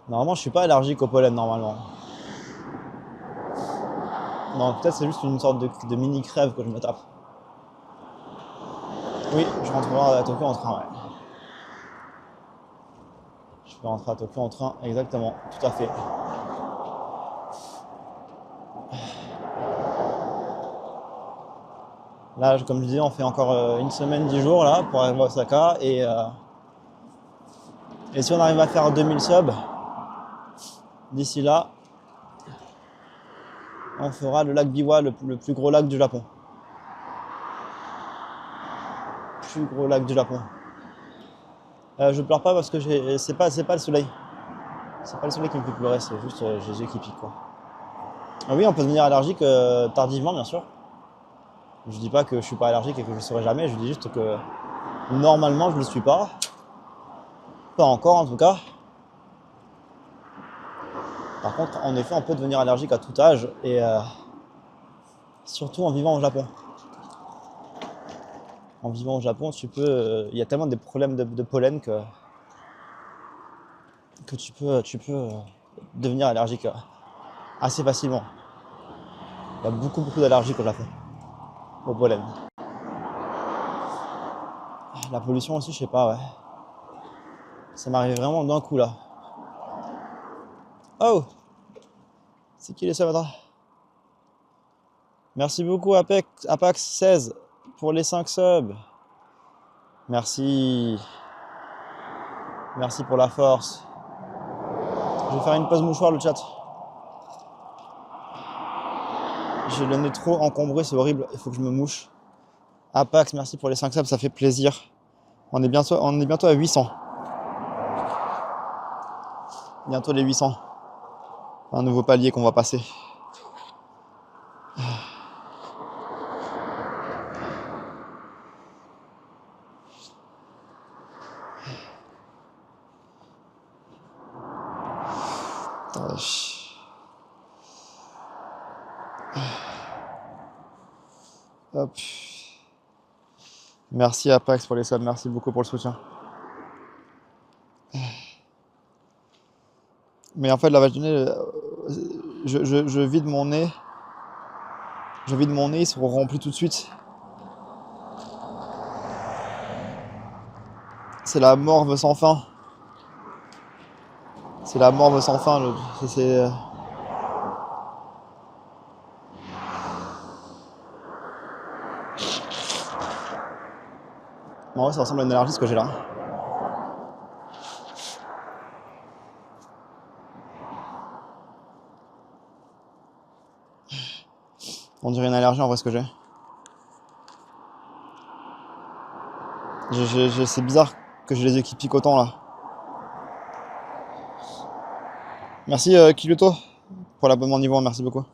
Speaker 1: Normalement, je suis pas allergique au pollen normalement. Non, peut-être c'est juste une sorte de mini crève que je me tape. Oui, je rentrerai à Tokyo en train, ouais. Je vais rentrer à Tokyo en train, exactement, tout à fait. Là, comme je disais, on fait encore une semaine, 10 jours là pour arriver à Osaka et si on arrive à faire 2000 subs, d'ici là, on fera le lac Biwa, le plus gros lac du Japon. Plus gros lac du Japon. Je pleure pas parce que c'est pas le soleil. C'est pas le soleil qui me fait pleurer, c'est juste j'ai les yeux qui piquent quoi. Ah oui, on peut devenir allergique tardivement bien sûr. Je dis pas que je suis pas allergique et que je le serai jamais, je dis juste que normalement je le suis pas. Pas encore en tout cas. Par contre, en effet, on peut devenir allergique à tout âge et surtout en vivant au Japon. En vivant au Japon, il y a tellement des problèmes de pollen que tu peux devenir allergique assez facilement. Il y a beaucoup d'allergies au Japon, au pollen. La pollution aussi, je sais pas, ouais. Ça m'arrive vraiment d'un coup là. Oh! C'est qui les subs? Merci beaucoup Apax16 pour les 5 subs. Merci. Merci pour la force. Je vais faire une pause mouchoir le chat. J'ai le nez trop encombré, c'est horrible, il faut que je me mouche. Apax, merci pour les 5 subs, ça fait plaisir. On est bientôt à 800. Bientôt les 800. Un nouveau palier qu'on va passer. Hop. Merci Apax pour les subs, merci beaucoup pour le soutien. Mais en fait, lavage du nez, je vide mon nez. Je vide mon nez, ils seront remplis tout de suite. C'est la morve sans fin. C'est la morve sans fin. En vrai, ça ressemble à une allergie ce que j'ai là. On dirait une allergie en vrai ce que j'ai. C'est bizarre que j'ai les yeux qui piquent autant là. Merci Kiluto pour l'abonnement niveau 1, merci beaucoup.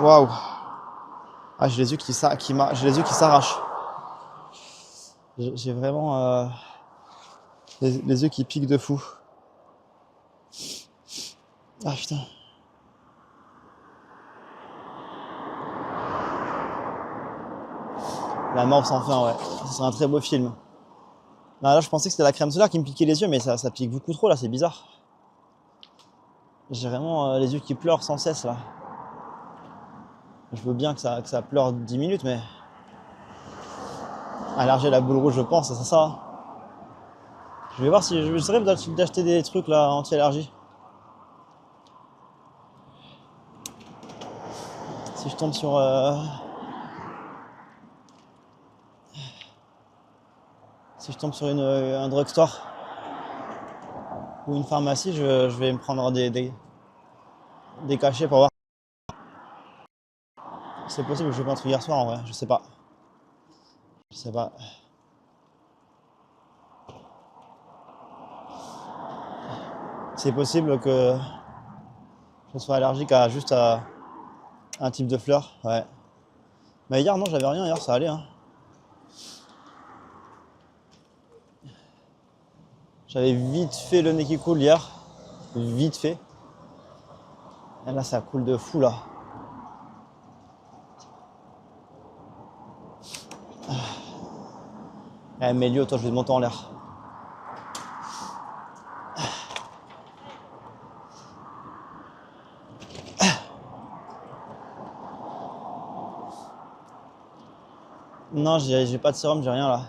Speaker 1: Waouh. Ah, j'ai les yeux j'ai les yeux qui s'arrachent. J'ai vraiment les yeux qui piquent de fou. Ah putain. La morve sans fin, ouais. C'est un très beau film. Là, je pensais que c'était la crème solaire qui me piquait les yeux, mais ça pique beaucoup trop là, c'est bizarre. J'ai vraiment les yeux qui pleurent sans cesse là. Je veux bien que ça pleure 10 minutes, mais allergie à la boule rouge, je pense, c'est ça. Je vais voir si je serais d'acheter des trucs là anti-allergie. Si je tombe sur si je tombe sur un drugstore ou une pharmacie, je vais me prendre des cachets pour voir. C'est possible que je joue pas un truc hier soir en vrai, je sais pas. Je sais pas. C'est possible que je sois allergique à juste à un type de fleur, ouais. Mais hier non, j'avais rien, hier ça allait hein. J'avais vite fait le nez qui coule hier. Vite fait. Et là ça coule de fou là. Eh Mélio, toi je vais te monter en l'air. Non, j'ai pas de sérum, j'ai rien là.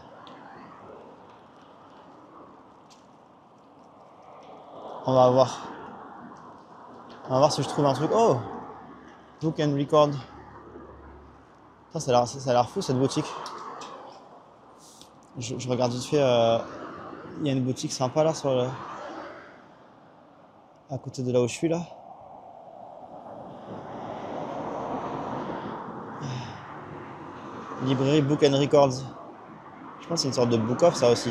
Speaker 1: On va voir. On va voir si je trouve un truc. Oh! Book and record. Ça a l'air fou cette boutique. Je regarde vite fait. Il y a une boutique sympa là à côté de là où je suis là. Librairie Book and Records. Je pense que c'est une sorte de book off ça aussi.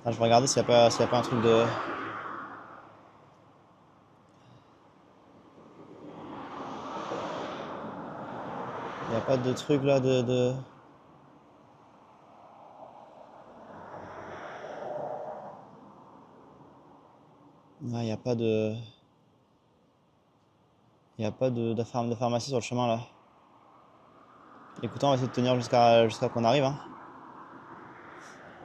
Speaker 1: Ah, je vais regarder s'il n'y a pas un truc de. Il n'y a pas de truc là de. Ah, il n'y a pas de. Il n'y a pas de pharmacie sur le chemin là. Écoutez, on va essayer de tenir jusqu'à qu'on arrive. Hein.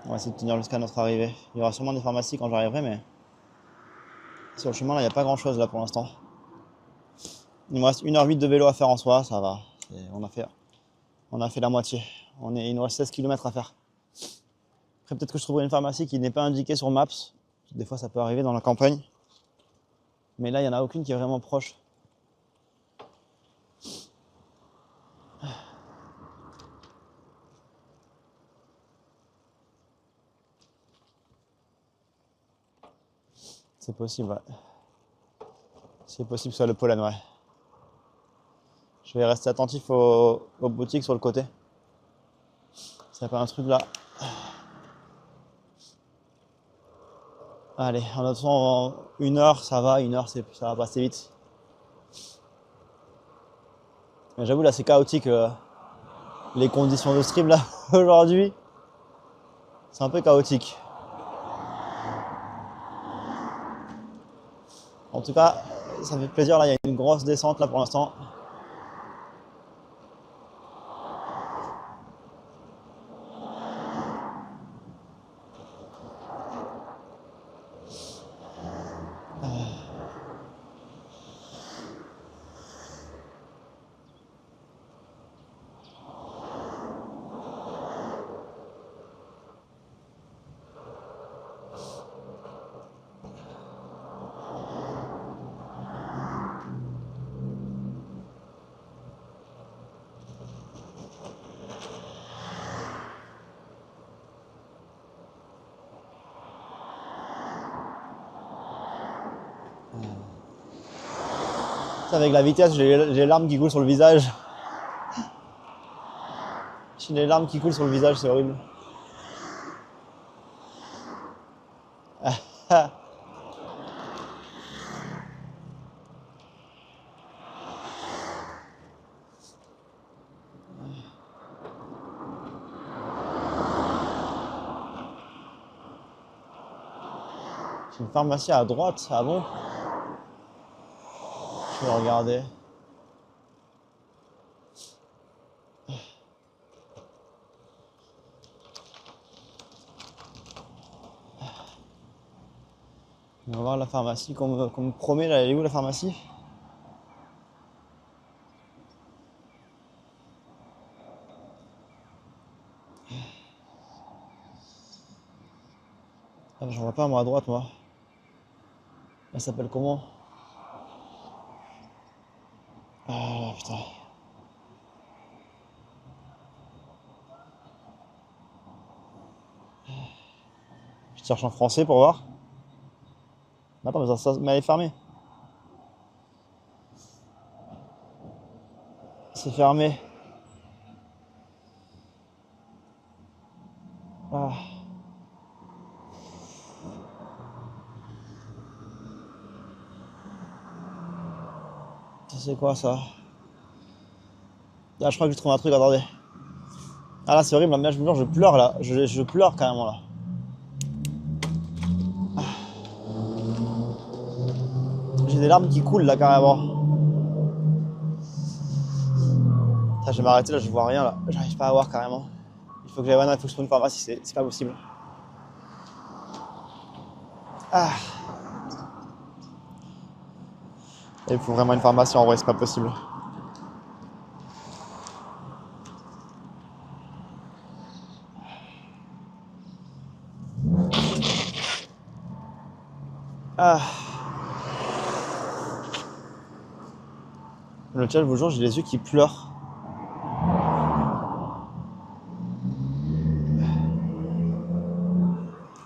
Speaker 1: On va essayer de tenir jusqu'à notre arrivée. Il y aura sûrement des pharmacies quand j'arriverai, mais sur le chemin là, il n'y a pas grand chose là pour l'instant. Il me reste 1h08 de vélo à faire en soi, ça va. On a fait la moitié. Il nous reste 16 km à faire. Après, peut-être que je trouverai une pharmacie qui n'est pas indiquée sur Maps. Des fois, ça peut arriver dans la campagne. Mais là, il n'y en a aucune qui est vraiment proche. C'est possible, ouais. C'est possible que ce soit le pollen, ouais. Je vais rester attentif aux boutiques sur le côté. S'il n'y a pas un truc là. Allez, en attendant 1 heure, ça va. 1 heure, ça va passer vite. Mais j'avoue, là, c'est chaotique. Les conditions de stream, là, aujourd'hui. C'est un peu chaotique. En tout cas, ça fait plaisir. Là, il y a une grosse descente là pour l'instant. Avec la vitesse, j'ai les larmes qui coulent sur le visage. J'ai les larmes qui coulent sur le visage, c'est horrible. J'ai une pharmacie à droite, ah bon? Je vais regarder. On va voir la pharmacie qu'on me promet là, elle est où la pharmacie? Ah, j'en vois pas moi à droite moi. Elle s'appelle comment? Ah putain. Je cherche en français pour voir. Attends, mais elle est fermée. C'est fermé. Ah, ça c'est quoi ça? Ah, je crois que j'ai trouvé un truc, attendez. Ah là c'est horrible, là, je vous jure, je pleure là. Je pleure carrément là. J'ai des larmes qui coulent là carrément. Putain, je vais m'arrêter là, je vois rien là. J'arrive pas à voir carrément. Il faut que j'aille voir, il faut que je trouve une pharmacie, c'est pas possible. Ah. Il faut vraiment une pharmacie en vrai, c'est pas possible. Ah. Le chat, je vous jure, j'ai les yeux qui pleurent.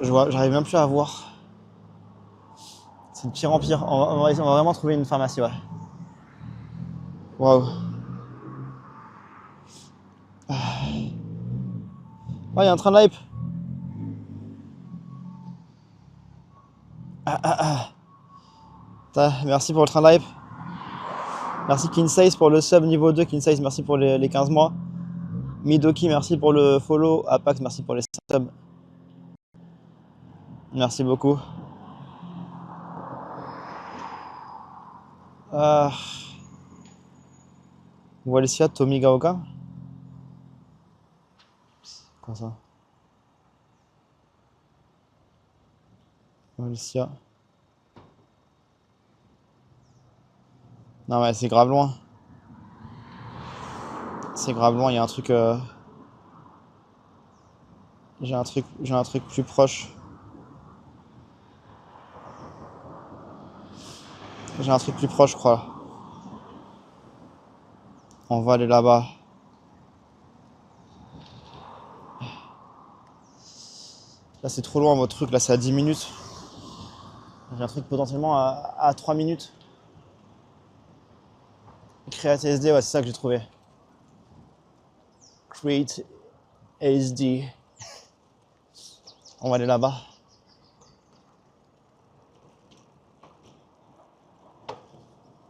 Speaker 1: J'arrive même plus à voir. C'est de pire en pire. On va vraiment trouver une pharmacie, ouais. Waouh. Oh, il y a un train de hype. Merci pour le train de hype. Merci Kinsace pour le sub niveau 2. Kinsace, merci pour les 15 mois. Midoki, merci pour le follow. Apax, merci pour les subs. Merci beaucoup. Walicia Tomigaoka. Quoi ça? Walicia. Non mais c'est grave loin. C'est grave loin, il y a un truc... J'ai un truc plus proche. J'ai un truc plus proche, je crois. On va aller là-bas. Là, c'est trop loin, votre truc. Là, c'est à 10 minutes. J'ai un truc potentiellement à 3 minutes. Create SD, ouais, c'est ça que j'ai trouvé. Create SD. On va aller là-bas.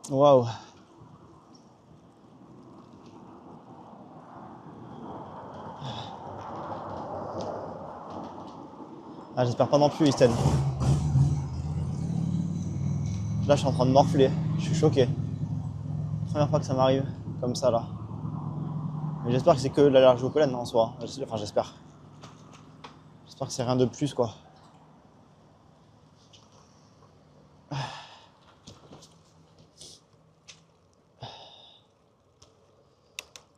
Speaker 1: Waouh. Ah, j'espère pas non plus, Easton. Là, je suis en train de morfler. Je suis choqué. Première fois que ça m'arrive comme ça là. Mais j'espère que c'est que de l'allergie au pollen en soi. Enfin, j'espère. J'espère que c'est rien de plus quoi.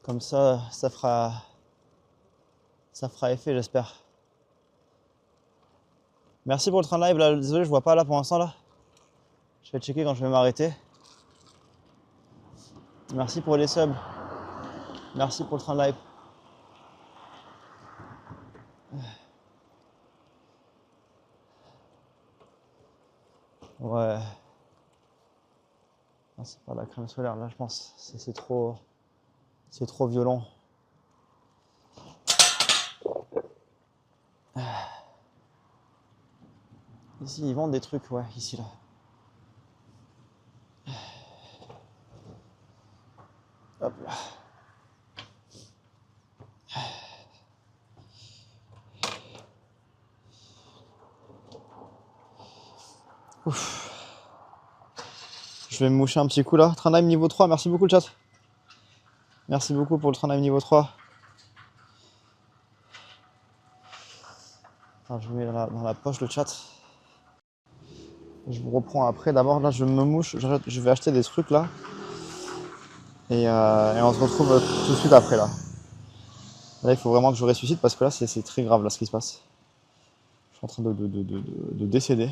Speaker 1: Comme ça fera effet, j'espère. Merci pour le train live là. Désolé, je vois pas là pour l'instant là. Je vais checker quand je vais m'arrêter. Merci pour les subs. Merci pour le train live. Ouais. Non, c'est pas la crème solaire là, je pense. C'est trop violent. Ici, ils vendent des trucs, ouais, ici là. Hop là. Ouf. Je vais me moucher un petit coup là. Train live niveau 3, merci beaucoup le chat. Merci beaucoup pour le train live niveau 3. Attends, je mets dans la poche le chat. Je vous reprends après. D'abord, là, je me mouche. Je vais acheter des trucs là. Et on se retrouve tout de suite après là. Là, il faut vraiment que je ressuscite parce que là, c'est très grave là ce qui se passe. Je suis en train de décéder.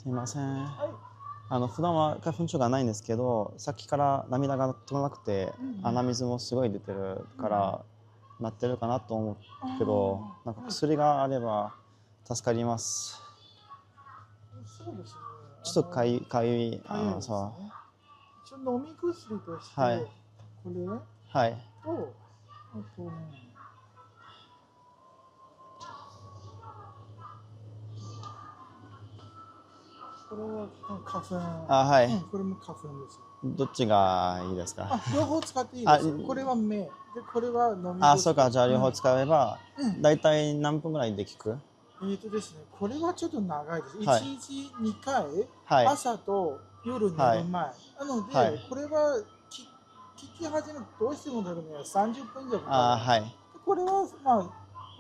Speaker 1: すいません。普段は花粉症がないんですけど、さっきから涙が止まらなくて、鼻水もすごい出てるから、なってるかなと思うけど、なんか薬があれば助かります。
Speaker 2: そうですね。
Speaker 1: ちょっとかゆい、
Speaker 2: かゆいですね。
Speaker 1: そう。
Speaker 2: 一応飲み薬として、
Speaker 1: はい。
Speaker 2: これ
Speaker 1: はい。
Speaker 2: と、あとね、これは花粉。
Speaker 1: はい。
Speaker 2: これも花粉です。
Speaker 1: どっちがいいですか？
Speaker 2: 両方使っていいですよ。これは目、で、これは飲み薬。
Speaker 1: そうか、じゃあ両方使えば、だいたい何分ぐらいで効く？
Speaker 2: ですね、これはちょっと長いです。
Speaker 1: はい
Speaker 2: 1日2回、
Speaker 1: はい。
Speaker 2: 朝と夜寝る前。なので、
Speaker 1: はい
Speaker 2: これは効き始めどうしてもだけどね、30分以上かかる。
Speaker 1: はい。
Speaker 2: これはまあ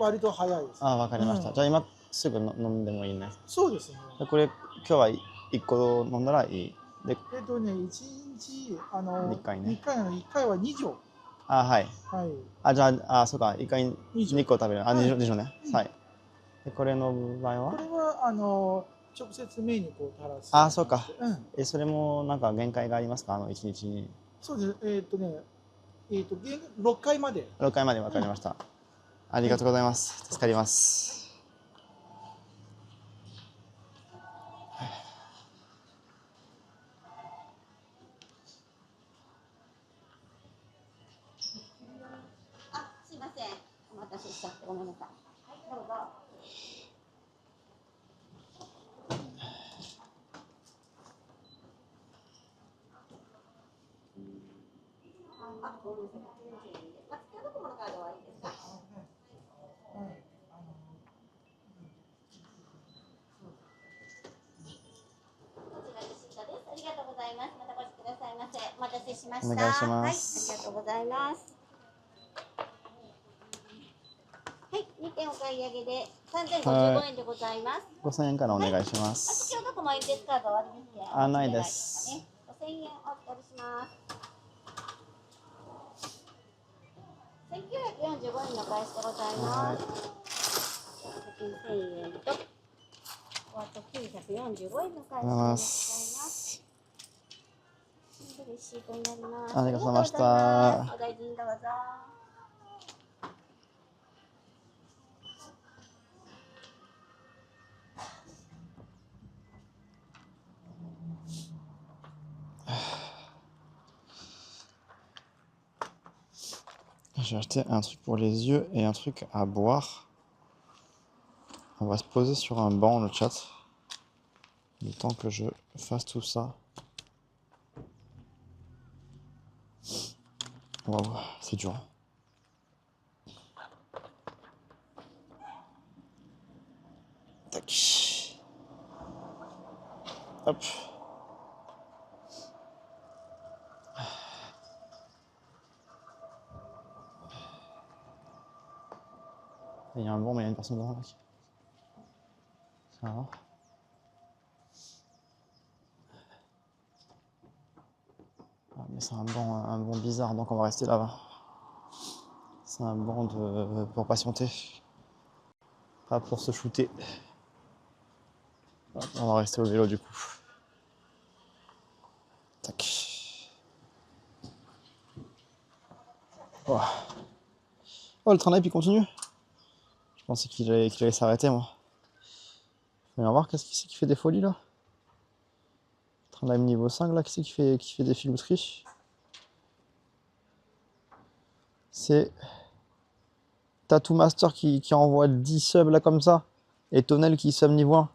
Speaker 2: 割と早いです。
Speaker 1: わかりました。じゃあ今すぐ飲んでもいいね。
Speaker 2: そうですね。
Speaker 1: これ今日は1個飲んだらいい。で、
Speaker 2: 1日
Speaker 1: 2回ね。
Speaker 2: 1回は2錠。
Speaker 1: はい。
Speaker 2: はい。
Speaker 1: じゃあ、そうか、1回2個食べる。2錠ね。はい。で、これの場合は？
Speaker 2: これは直接目にこう垂らす。
Speaker 1: そうか。それもなんか限界がありますか？1日に。
Speaker 2: そうです。6回まで。
Speaker 1: 6回までわかりました。ありがとうございます。助かります。
Speaker 3: すいません。お待たせしちゃってごめんなさい。どうぞ。ごめんなさい。付けドコモのカードはいいですか？こちらレシートです。ありがとうございます。またお越しくださいませ。お待たせしました。
Speaker 1: お願いします。
Speaker 3: はい、ありがとうございます。はい、2点お買い上げで3055円でございます。
Speaker 1: 5000円からお願いします。
Speaker 3: 先ほどもインデスカードおありですね。
Speaker 1: ないです。
Speaker 3: 5000円お預かりします。1945円の返しでございます。1000円と、あと945円の返しでございます。レシートになります。
Speaker 1: ありがとうございました。
Speaker 3: お大事にどうぞ。
Speaker 1: J'ai acheté un truc pour les yeux et un truc à boire. On va se poser sur un banc, le chat. Le temps que je fasse tout ça. Waouh, c'est dur. Tac. Hop. Il y a un banc, mais il y a une personne devant, mec. Ça va. Ah, mais c'est un banc bizarre, donc on va rester là-bas. C'est un banc pour patienter. Pas pour se shooter. Hop, on va rester au vélo du coup. Tac. Oh, oh le train là, il continue. Je pensais qu'il allait s'arrêter, moi. Faut bien voir qu'est-ce qui c'est qui fait des folies là. Train là niveau 5 là, qui c'est qui fait des filouteries. C'est Tattoo Master qui envoie 10 subs là comme ça. Et Tonel qui sub niveau 1.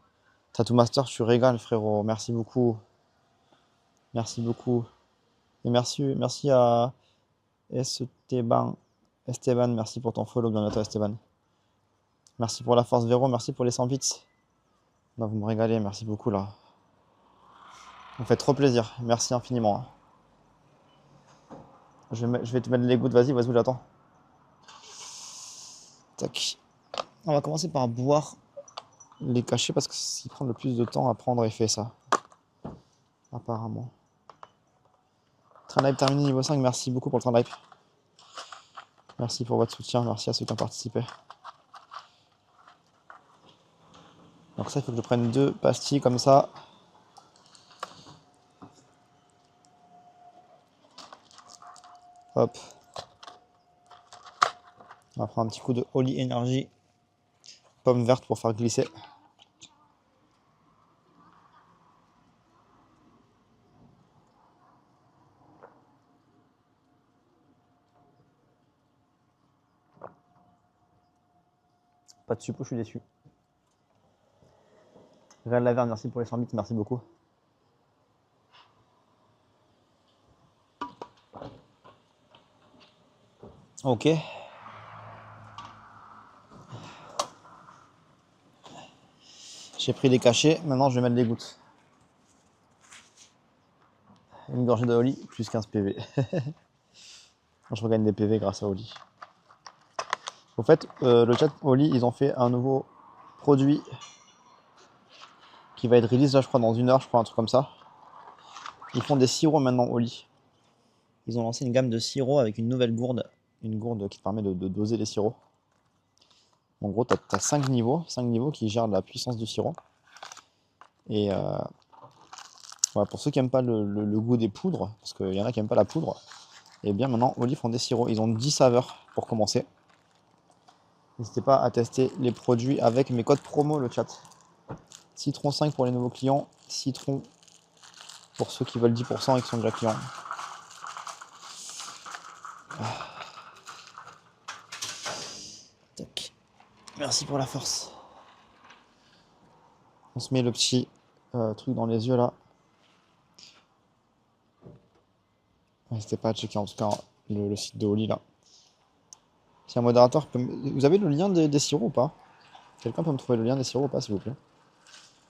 Speaker 1: Tattoo Master, tu régales frérot, merci beaucoup. Merci beaucoup. Et merci à Esteban. Esteban, merci pour ton follow, bien à toi Esteban. Merci pour la force Véro, merci pour les 100 bits. Non, vous me régalez, merci beaucoup là. Vous me faites trop plaisir, merci infiniment. Je vais te mettre les gouttes, vas-y, j'attends. Tac. On va commencer par boire les cachets parce que c'est ce qui prend le plus de temps à prendre et fait ça. Apparemment. Train live terminé niveau 5, merci beaucoup pour le train live. Merci pour votre soutien, merci à ceux qui ont participé. Donc ça, il faut que je prenne 2 pastilles comme ça. Hop. On va prendre un petit coup de Holy Energy. Pomme verte pour faire glisser. Pas de suppo, je suis déçu. Réal Laverne, merci pour les 100 bits, merci beaucoup. Ok. J'ai pris des cachets, maintenant je vais mettre des gouttes. Une gorgée de Oli, plus 15 PV. Je regagne des PV grâce à Oli. Au fait, le chat Oli, ils ont fait un nouveau produit qui va être release là, je crois, dans 1 heure, je crois, un truc comme ça. Ils font des sirops maintenant Oli. Ils ont lancé une gamme de sirops avec une nouvelle gourde. Une gourde qui te permet de doser les sirops. En gros, tu as 5 niveaux qui gèrent la puissance du sirop. Et voilà, pour ceux qui n'aiment pas le goût des poudres, parce qu'il y en a qui n'aiment pas la poudre, et bien maintenant, Oli font des sirops. Ils ont 10 saveurs pour commencer. N'hésitez pas à tester les produits avec mes codes promo, le chat. Citron 5 pour les nouveaux clients, citron pour ceux qui veulent 10% et qui sont déjà clients. Tac. Merci pour la force. On se met le petit truc dans les yeux là. N'hésitez pas à checker en tout cas le site de Oli là. Si un modérateur peut... Vous avez le lien des sirops ou pas? Quelqu'un peut me trouver le lien des sirops ou pas, s'il vous plaît?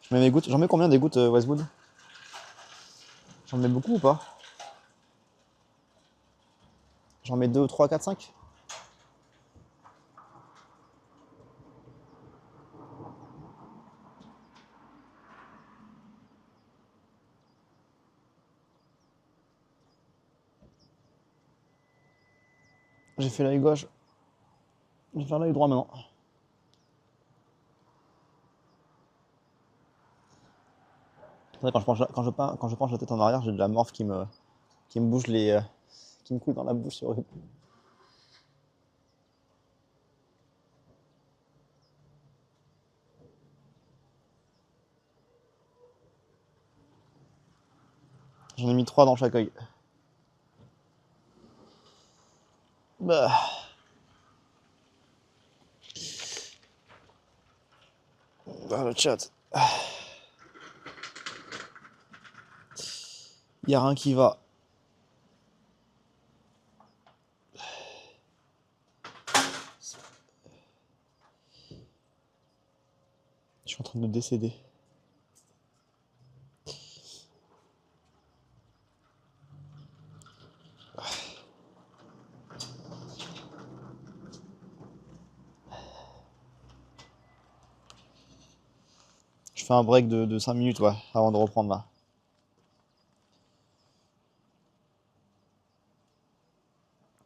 Speaker 1: Je mets mes gouttes. J'en mets combien des gouttes, Westwood? J'en mets beaucoup ou pas? J'en mets 2, 3, 4, 5? J'ai fait l'œil gauche. Je vais faire l'œil droit maintenant. Quand je penche la tête en arrière, j'ai de la morphe qui me bouge qui me coule dans la bouche, c'est horrible. J'en ai mis 3 dans chaque œil. Bah. Dans le chat. Il n'y a rien qui va. Je suis en train de décéder. Je fais un break de 5 minutes, ouais, avant de reprendre là.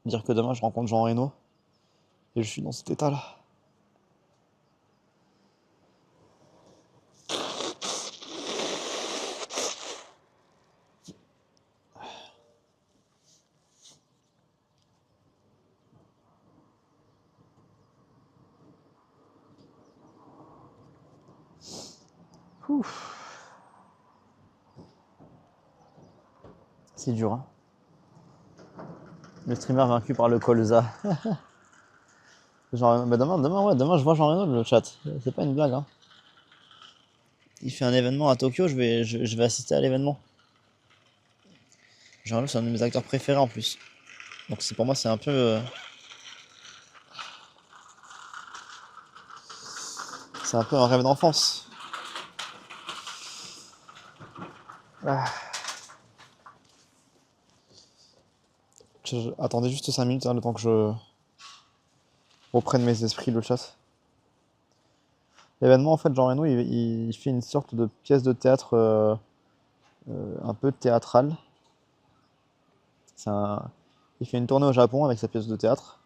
Speaker 1: Dire que demain je rencontre Jean Reno et je suis dans cet état là. Ouf. C'est dur, hein. Le streamer vaincu par le colza. Genre, bah demain je vois Jean Reno le chat. C'est pas une blague, hein. Il fait un événement à Tokyo, je vais assister à l'événement. Jean Reno, c'est un de mes acteurs préférés en plus. Donc pour moi c'est un peu... C'est un peu un rêve d'enfance. Ah. Attendez juste 5 minutes, hein, le temps que je reprenne mes esprits, le chat. L'événement, en fait, Jean Reno, il fait une sorte de pièce de théâtre un peu théâtrale. Il fait une tournée au Japon avec sa pièce de théâtre.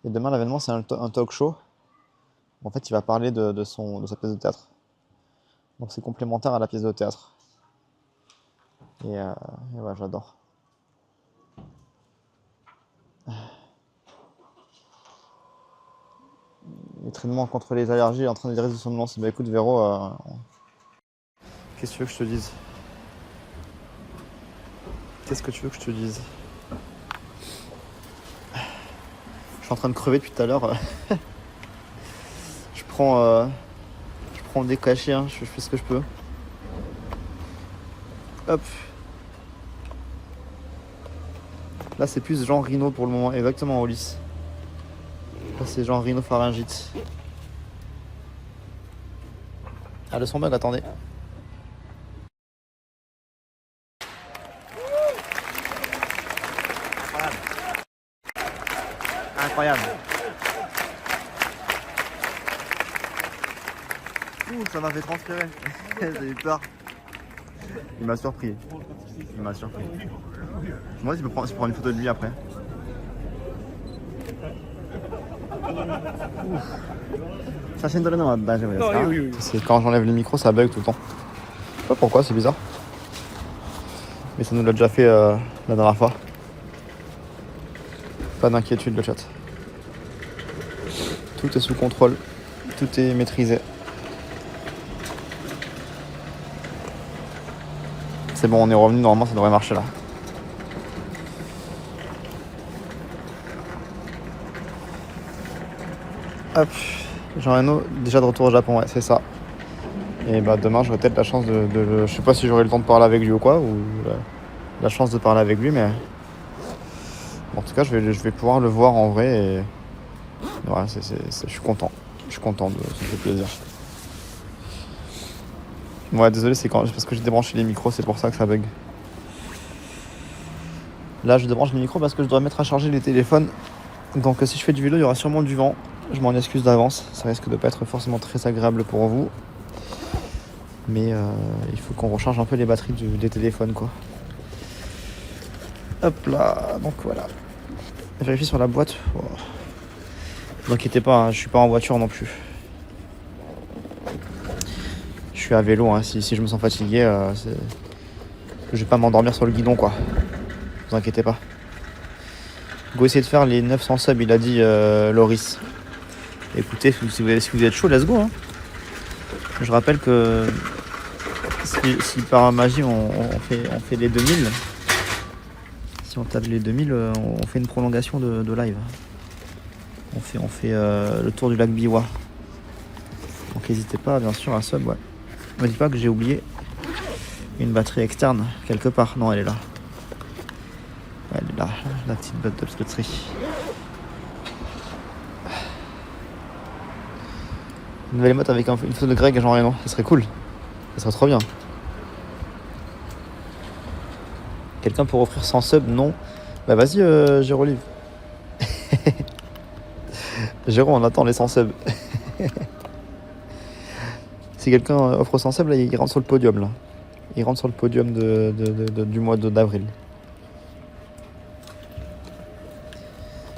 Speaker 1: Et demain, l'événement, c'est un talk show. En fait, il va parler de sa pièce de théâtre. Donc c'est complémentaire à la pièce de théâtre. Et ouais, j'adore. Les traitements contre les allergies en train de virer de somnolence. Bah écoute Véro, qu'est-ce que tu veux que je te dise? Qu'est-ce que tu veux que je te dise? Je suis en train de crever depuis tout à l'heure. Je prends des cachets, hein. Je fais ce que je peux. Hop. Là c'est plus genre rhino pour le moment, exactement Ulysse. Là c'est genre rhinopharyngite. Ah le son bug, attendez. Incroyable. Ouh, ça m'a fait transpirer. J'ai eu peur. Il m'a surpris. Moi aussi, je peux prendre une photo de lui après. C'est quand j'enlève les micros, ça bug tout le temps. Je sais pas pourquoi, c'est bizarre. Mais ça nous l'a déjà fait la dernière fois. Pas d'inquiétude, le chat. Tout est sous contrôle. Tout est maîtrisé. C'est bon, on est revenu, normalement ça devrait marcher là. Hop, Jean Reno, déjà de retour au Japon, ouais, c'est ça. Et bah demain j'aurai peut-être la chance je sais pas si j'aurai le temps de parler avec lui ou quoi, ou la chance de parler avec lui, mais en tout cas je vais pouvoir le voir en vrai et ouais, je suis content. Je suis content, ça me fait plaisir. Ouais, désolé, c'est parce que j'ai débranché les micros, c'est pour ça que ça bug. Là, je débranche les micros parce que je dois mettre à charger les téléphones. Donc, si je fais du vélo, il y aura sûrement du vent. Je m'en excuse d'avance. Ça risque de pas être forcément très agréable pour vous. Mais il faut qu'on recharge un peu les batteries des téléphones, quoi. Hop là, donc voilà. Vérifier sur la boîte. Oh. Ne vous inquiétez pas, hein, je suis pas en voiture non plus. Je suis à vélo, hein. Si je me sens fatigué, je vais pas m'endormir sur le guidon, quoi. Ne vous inquiétez pas. Go essayer de faire les 900 subs, il a dit Loris. Écoutez, si vous êtes chaud, let's go, hein. Je rappelle que si par magie on fait les 2000, si on tape les 2000, on fait une prolongation de live. On fait le tour du lac Biwa. Donc n'hésitez pas bien sûr à sub, ouais. Me dis pas que j'ai oublié une batterie externe quelque part. Non, elle est là. Ouais, elle est là, la petite batterie. Une nouvelle émote avec une photo de Greg et Jean Reno, ça serait cool. Ça serait trop bien. Quelqu'un pour offrir 100 subs? Non. Bah vas-y, Gérolive. Géro, on attend les 100 subs. Si quelqu'un offre 100 subs, là, il rentre sur le podium. Là. Il rentre sur le podium du mois d'avril.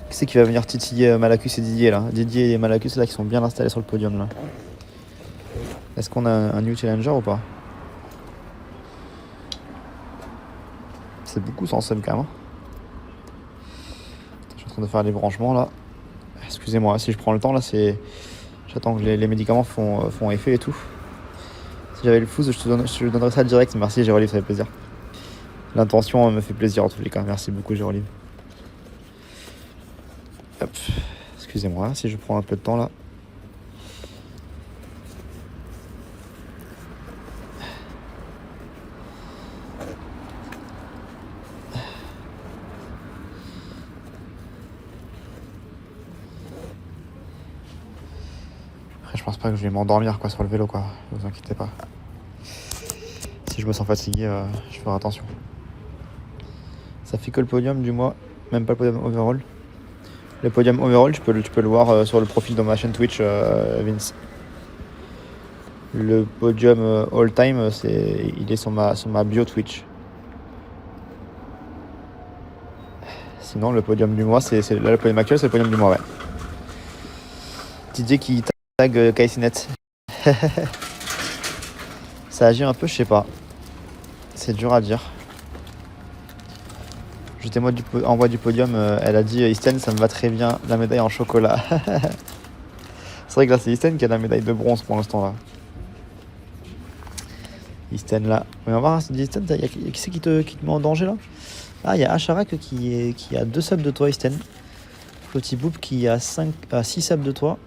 Speaker 1: Qui c'est qui va venir titiller Malacus et Didier là? Didier et Malacus là qui sont bien installés sur le podium là. Est-ce qu'on a un new challenger ou pas? C'est beaucoup 100 subs quand même. Je suis en train de faire les branchements là. Excusez-moi, si je prends le temps là, c'est... J'attends que les médicaments font effet et tout. Si j'avais le fouze, je te donnerais ça direct. Merci Gérolive, ça fait plaisir. L'intention me fait plaisir en tous les cas. Merci beaucoup Gérolive. Hop. Excusez-moi si je prends un peu de temps là. Après je pense pas que je vais m'endormir quoi sur le vélo quoi. Ne vous inquiétez pas. Si je me sens fatigué, je ferai attention. Ça fait que le podium du mois, même pas le podium overall. Le podium overall, tu peux le voir sur le profil de ma chaîne Twitch, Vince. Le podium all time, il est sur ma bio Twitch. Sinon, le podium du mois, là, le podium actuel, c'est le podium du mois, ouais. Didier qui tag KSNet. Ça agit un peu, je sais pas. C'est dur à dire. Jetez-moi en voie du podium, elle a dit Isten, ça me va très bien, la médaille en chocolat. C'est vrai que là, c'est Isten qui a la médaille de bronze pour l'instant là. Isten là. Mais on va voir, Isten, qui c'est qui te met en danger là? Ah, il y a Hacharak qui a 2 subs de toi, Isten. Floty Boop qui a 6 subs de toi.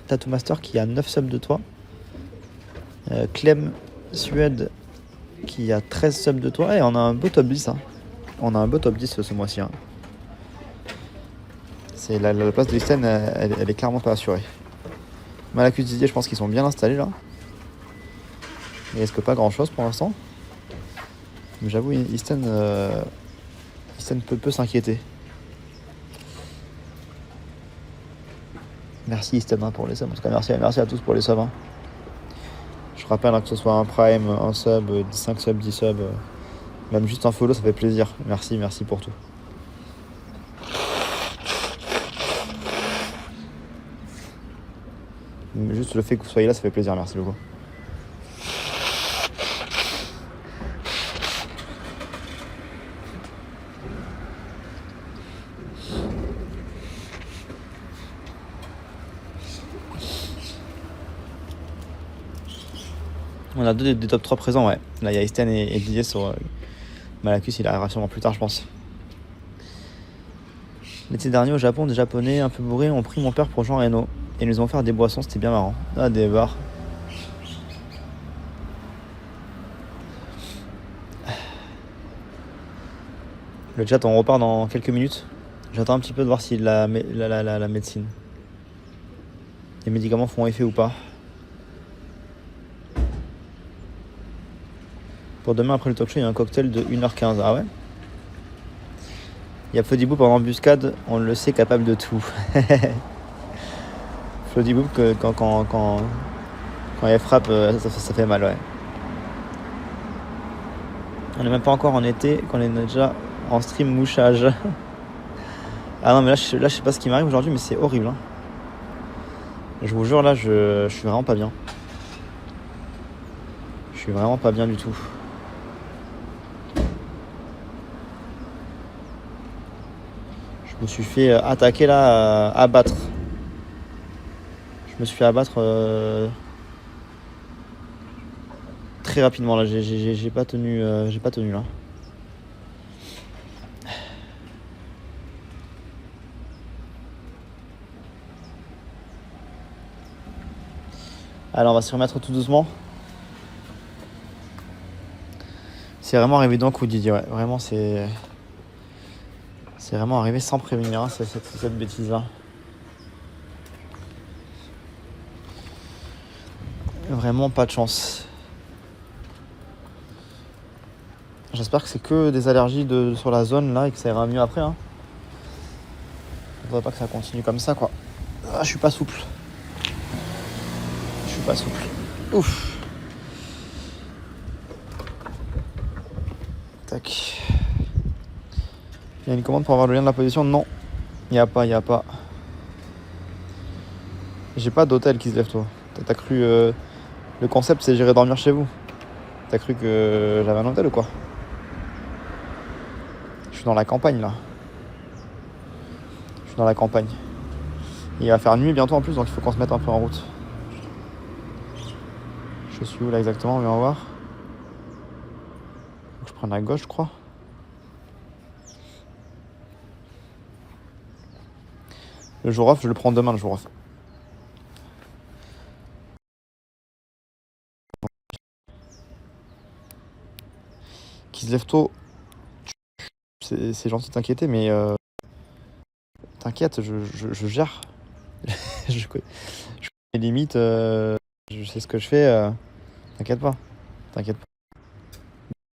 Speaker 1: Tattoo Master qui a 9 subs de toi. Clem Suède qui a 13 subs de toi. Et on a un beau top 10. Hein. On a un beau top 10 ce mois-ci. Hein. C'est la place de Isten, elle est clairement pas assurée. Malacus Didier, je pense qu'ils sont bien installés là. Il risque pas grand chose pour l'instant. Mais j'avoue, Isten peut s'inquiéter. Merci Isten pour les subs. En tout cas, merci à tous pour les subs. Hein. Je rappelle hein, que ce soit un prime, un sub, 5 subs, 10 subs, même juste un follow, ça fait plaisir. Merci pour tout. Juste le fait que vous soyez là, ça fait plaisir. Merci beaucoup. On a 2 des top 3 présents, ouais. Là, il y a Isten et Didier sur Malacus, il arrivera sûrement plus tard, je pense. L'été dernier, au Japon, des Japonais un peu bourrés ont pris mon père pour Jean Reno. Et ils nous ont offert des boissons, c'était bien marrant. Ah, des bars. Le chat, on repart dans quelques minutes. J'attends un petit peu de voir si la médecine, les médicaments font effet ou pas. Pour demain, après le talk show, il y a un cocktail de 1h15. Ah ouais? Il y a Flodiboop en embuscade, on le sait, capable de tout. Flodiboop, quand il frappe, ça fait mal, ouais. On n'est même pas encore en été, qu'on est déjà en stream mouchage. Ah non, mais là, je sais pas ce qui m'arrive aujourd'hui, mais c'est horrible. Hein. Je vous jure, là, je suis vraiment pas bien. Je suis vraiment pas bien du tout. Je me suis fait attaquer là, abattre. Je me suis fait abattre très rapidement là. J'ai pas tenu là. Alors on va se remettre tout doucement. C'est vraiment arrivé d'un coup, Didier, ouais. Vraiment, c'est vraiment arrivé sans prévenir, hein, cette bêtise-là. Vraiment pas de chance. J'espère que c'est que des allergies sur la zone là et que ça ira mieux après. Hein. Faudrait pas que ça continue comme ça, quoi. Ah, je suis pas souple. Je suis pas souple. Ouf. Tac. Il y a une commande pour avoir le lien de la position? Non. Il n'y a pas. J'ai pas d'hôtel qui se lève, toi. T'as cru... le concept, c'est j'irai dormir chez vous. T'as cru que j'avais un hôtel ou quoi? Je suis dans la campagne, là. Je suis dans la campagne. Il va faire nuit bientôt en plus, donc il faut qu'on se mette un peu en route. Je suis où là exactement? On va voir. Faut que je prenne la gauche, je crois. Le jour off, je le prends demain, le jour off. Qui se lève tôt. C'est gentil de t'inquiéter, mais t'inquiète, je gère. je connais les limites, je sais ce que je fais. T'inquiète pas.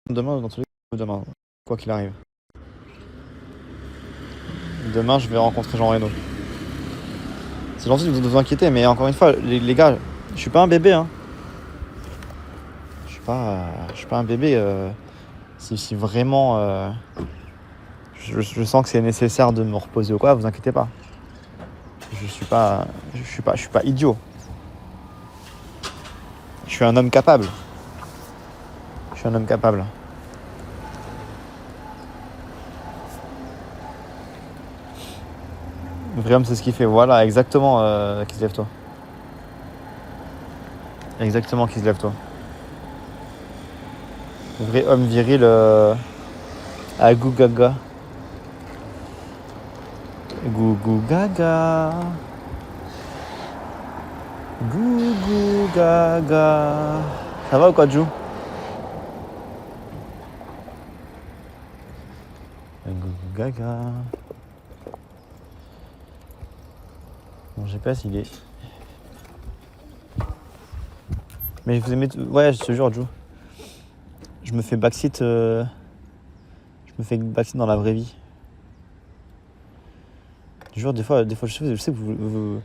Speaker 1: Demain, dans tous les cas, demain, quoi qu'il arrive. Demain, je vais rencontrer Jean Reno. C'est gentil de vous inquiéter, mais encore une fois, les gars, je suis pas un bébé, hein. Je suis pas un bébé. Si vraiment je sens que c'est nécessaire de me reposer ou quoi, vous inquiétez pas. Je suis pas idiot. Je suis un homme capable. Le vrai homme, c'est ce qu'il fait. Voilà, exactement, qui se lève-toi. Exactement, qui se lève-toi. Le vrai homme viril à Gou Gaga. Gou Gou Gaga. Gou Gou Gaga. Ça va ou quoi, Jou? Gou Gou Gaga. Mon GPS, il est... Mais vous aimez... Ouais, je te jure, Jou. Je me fais backseat... Je me fais backseat dans la vraie vie. Je te jure, des fois je sais que vous...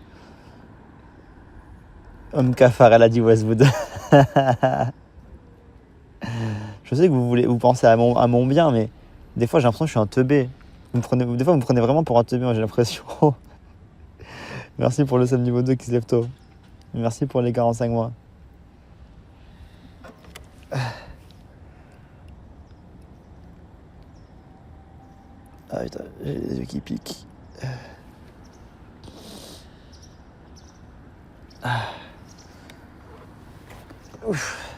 Speaker 1: Homme cafard, elle a dit Westwood. Je sais que vous pensez à mon bien, mais des fois j'ai l'impression que je suis un teubé. Des fois vous me prenez vraiment pour un teubé, j'ai l'impression. Merci pour le sub niveau 2 qui se lève tôt. Merci pour les 45 mois. Ah putain, j'ai les yeux qui piquent. Ouf.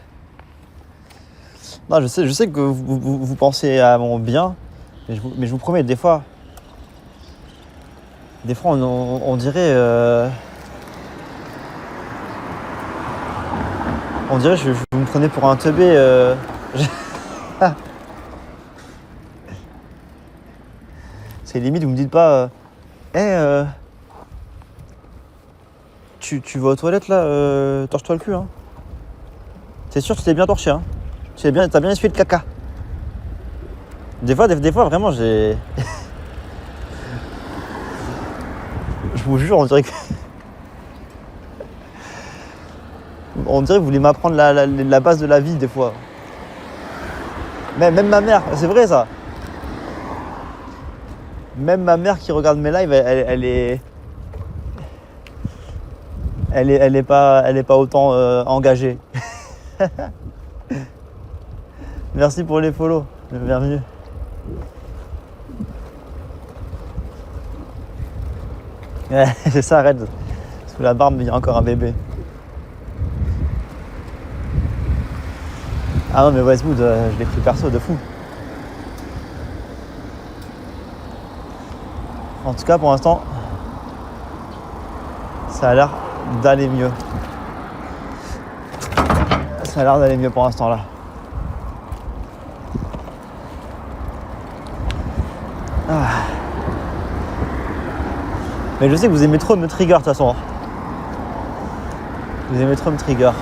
Speaker 1: Non, je sais que vous pensez à mon bien, mais je vous promets, des fois on dirait... on dirait que vous me prenez pour un teubé. C'est limite, vous me dites pas... tu vas aux toilettes là, torche-toi le cul, hein. C'est sûr que tu t'es bien torché, hein. T'as bien essuyé le caca. Des fois vraiment, j'ai... Je vous jure, on dirait que vous voulez m'apprendre la base de la vie, des fois. Même ma mère, c'est vrai ça. Même ma mère qui regarde mes lives, elle est pas autant engagée. Merci pour les follow, bienvenue. Ouais, c'est ça, Red. Sous la barbe, il y a encore un bébé. Ah non, mais Westwood, je l'ai pris perso de fou. En tout cas, pour l'instant, ça a l'air d'aller mieux. Ça a l'air d'aller mieux pour l'instant là. Ah. Mais je sais que vous aimez trop me trigger de toute façon. Vous aimez trop me trigger.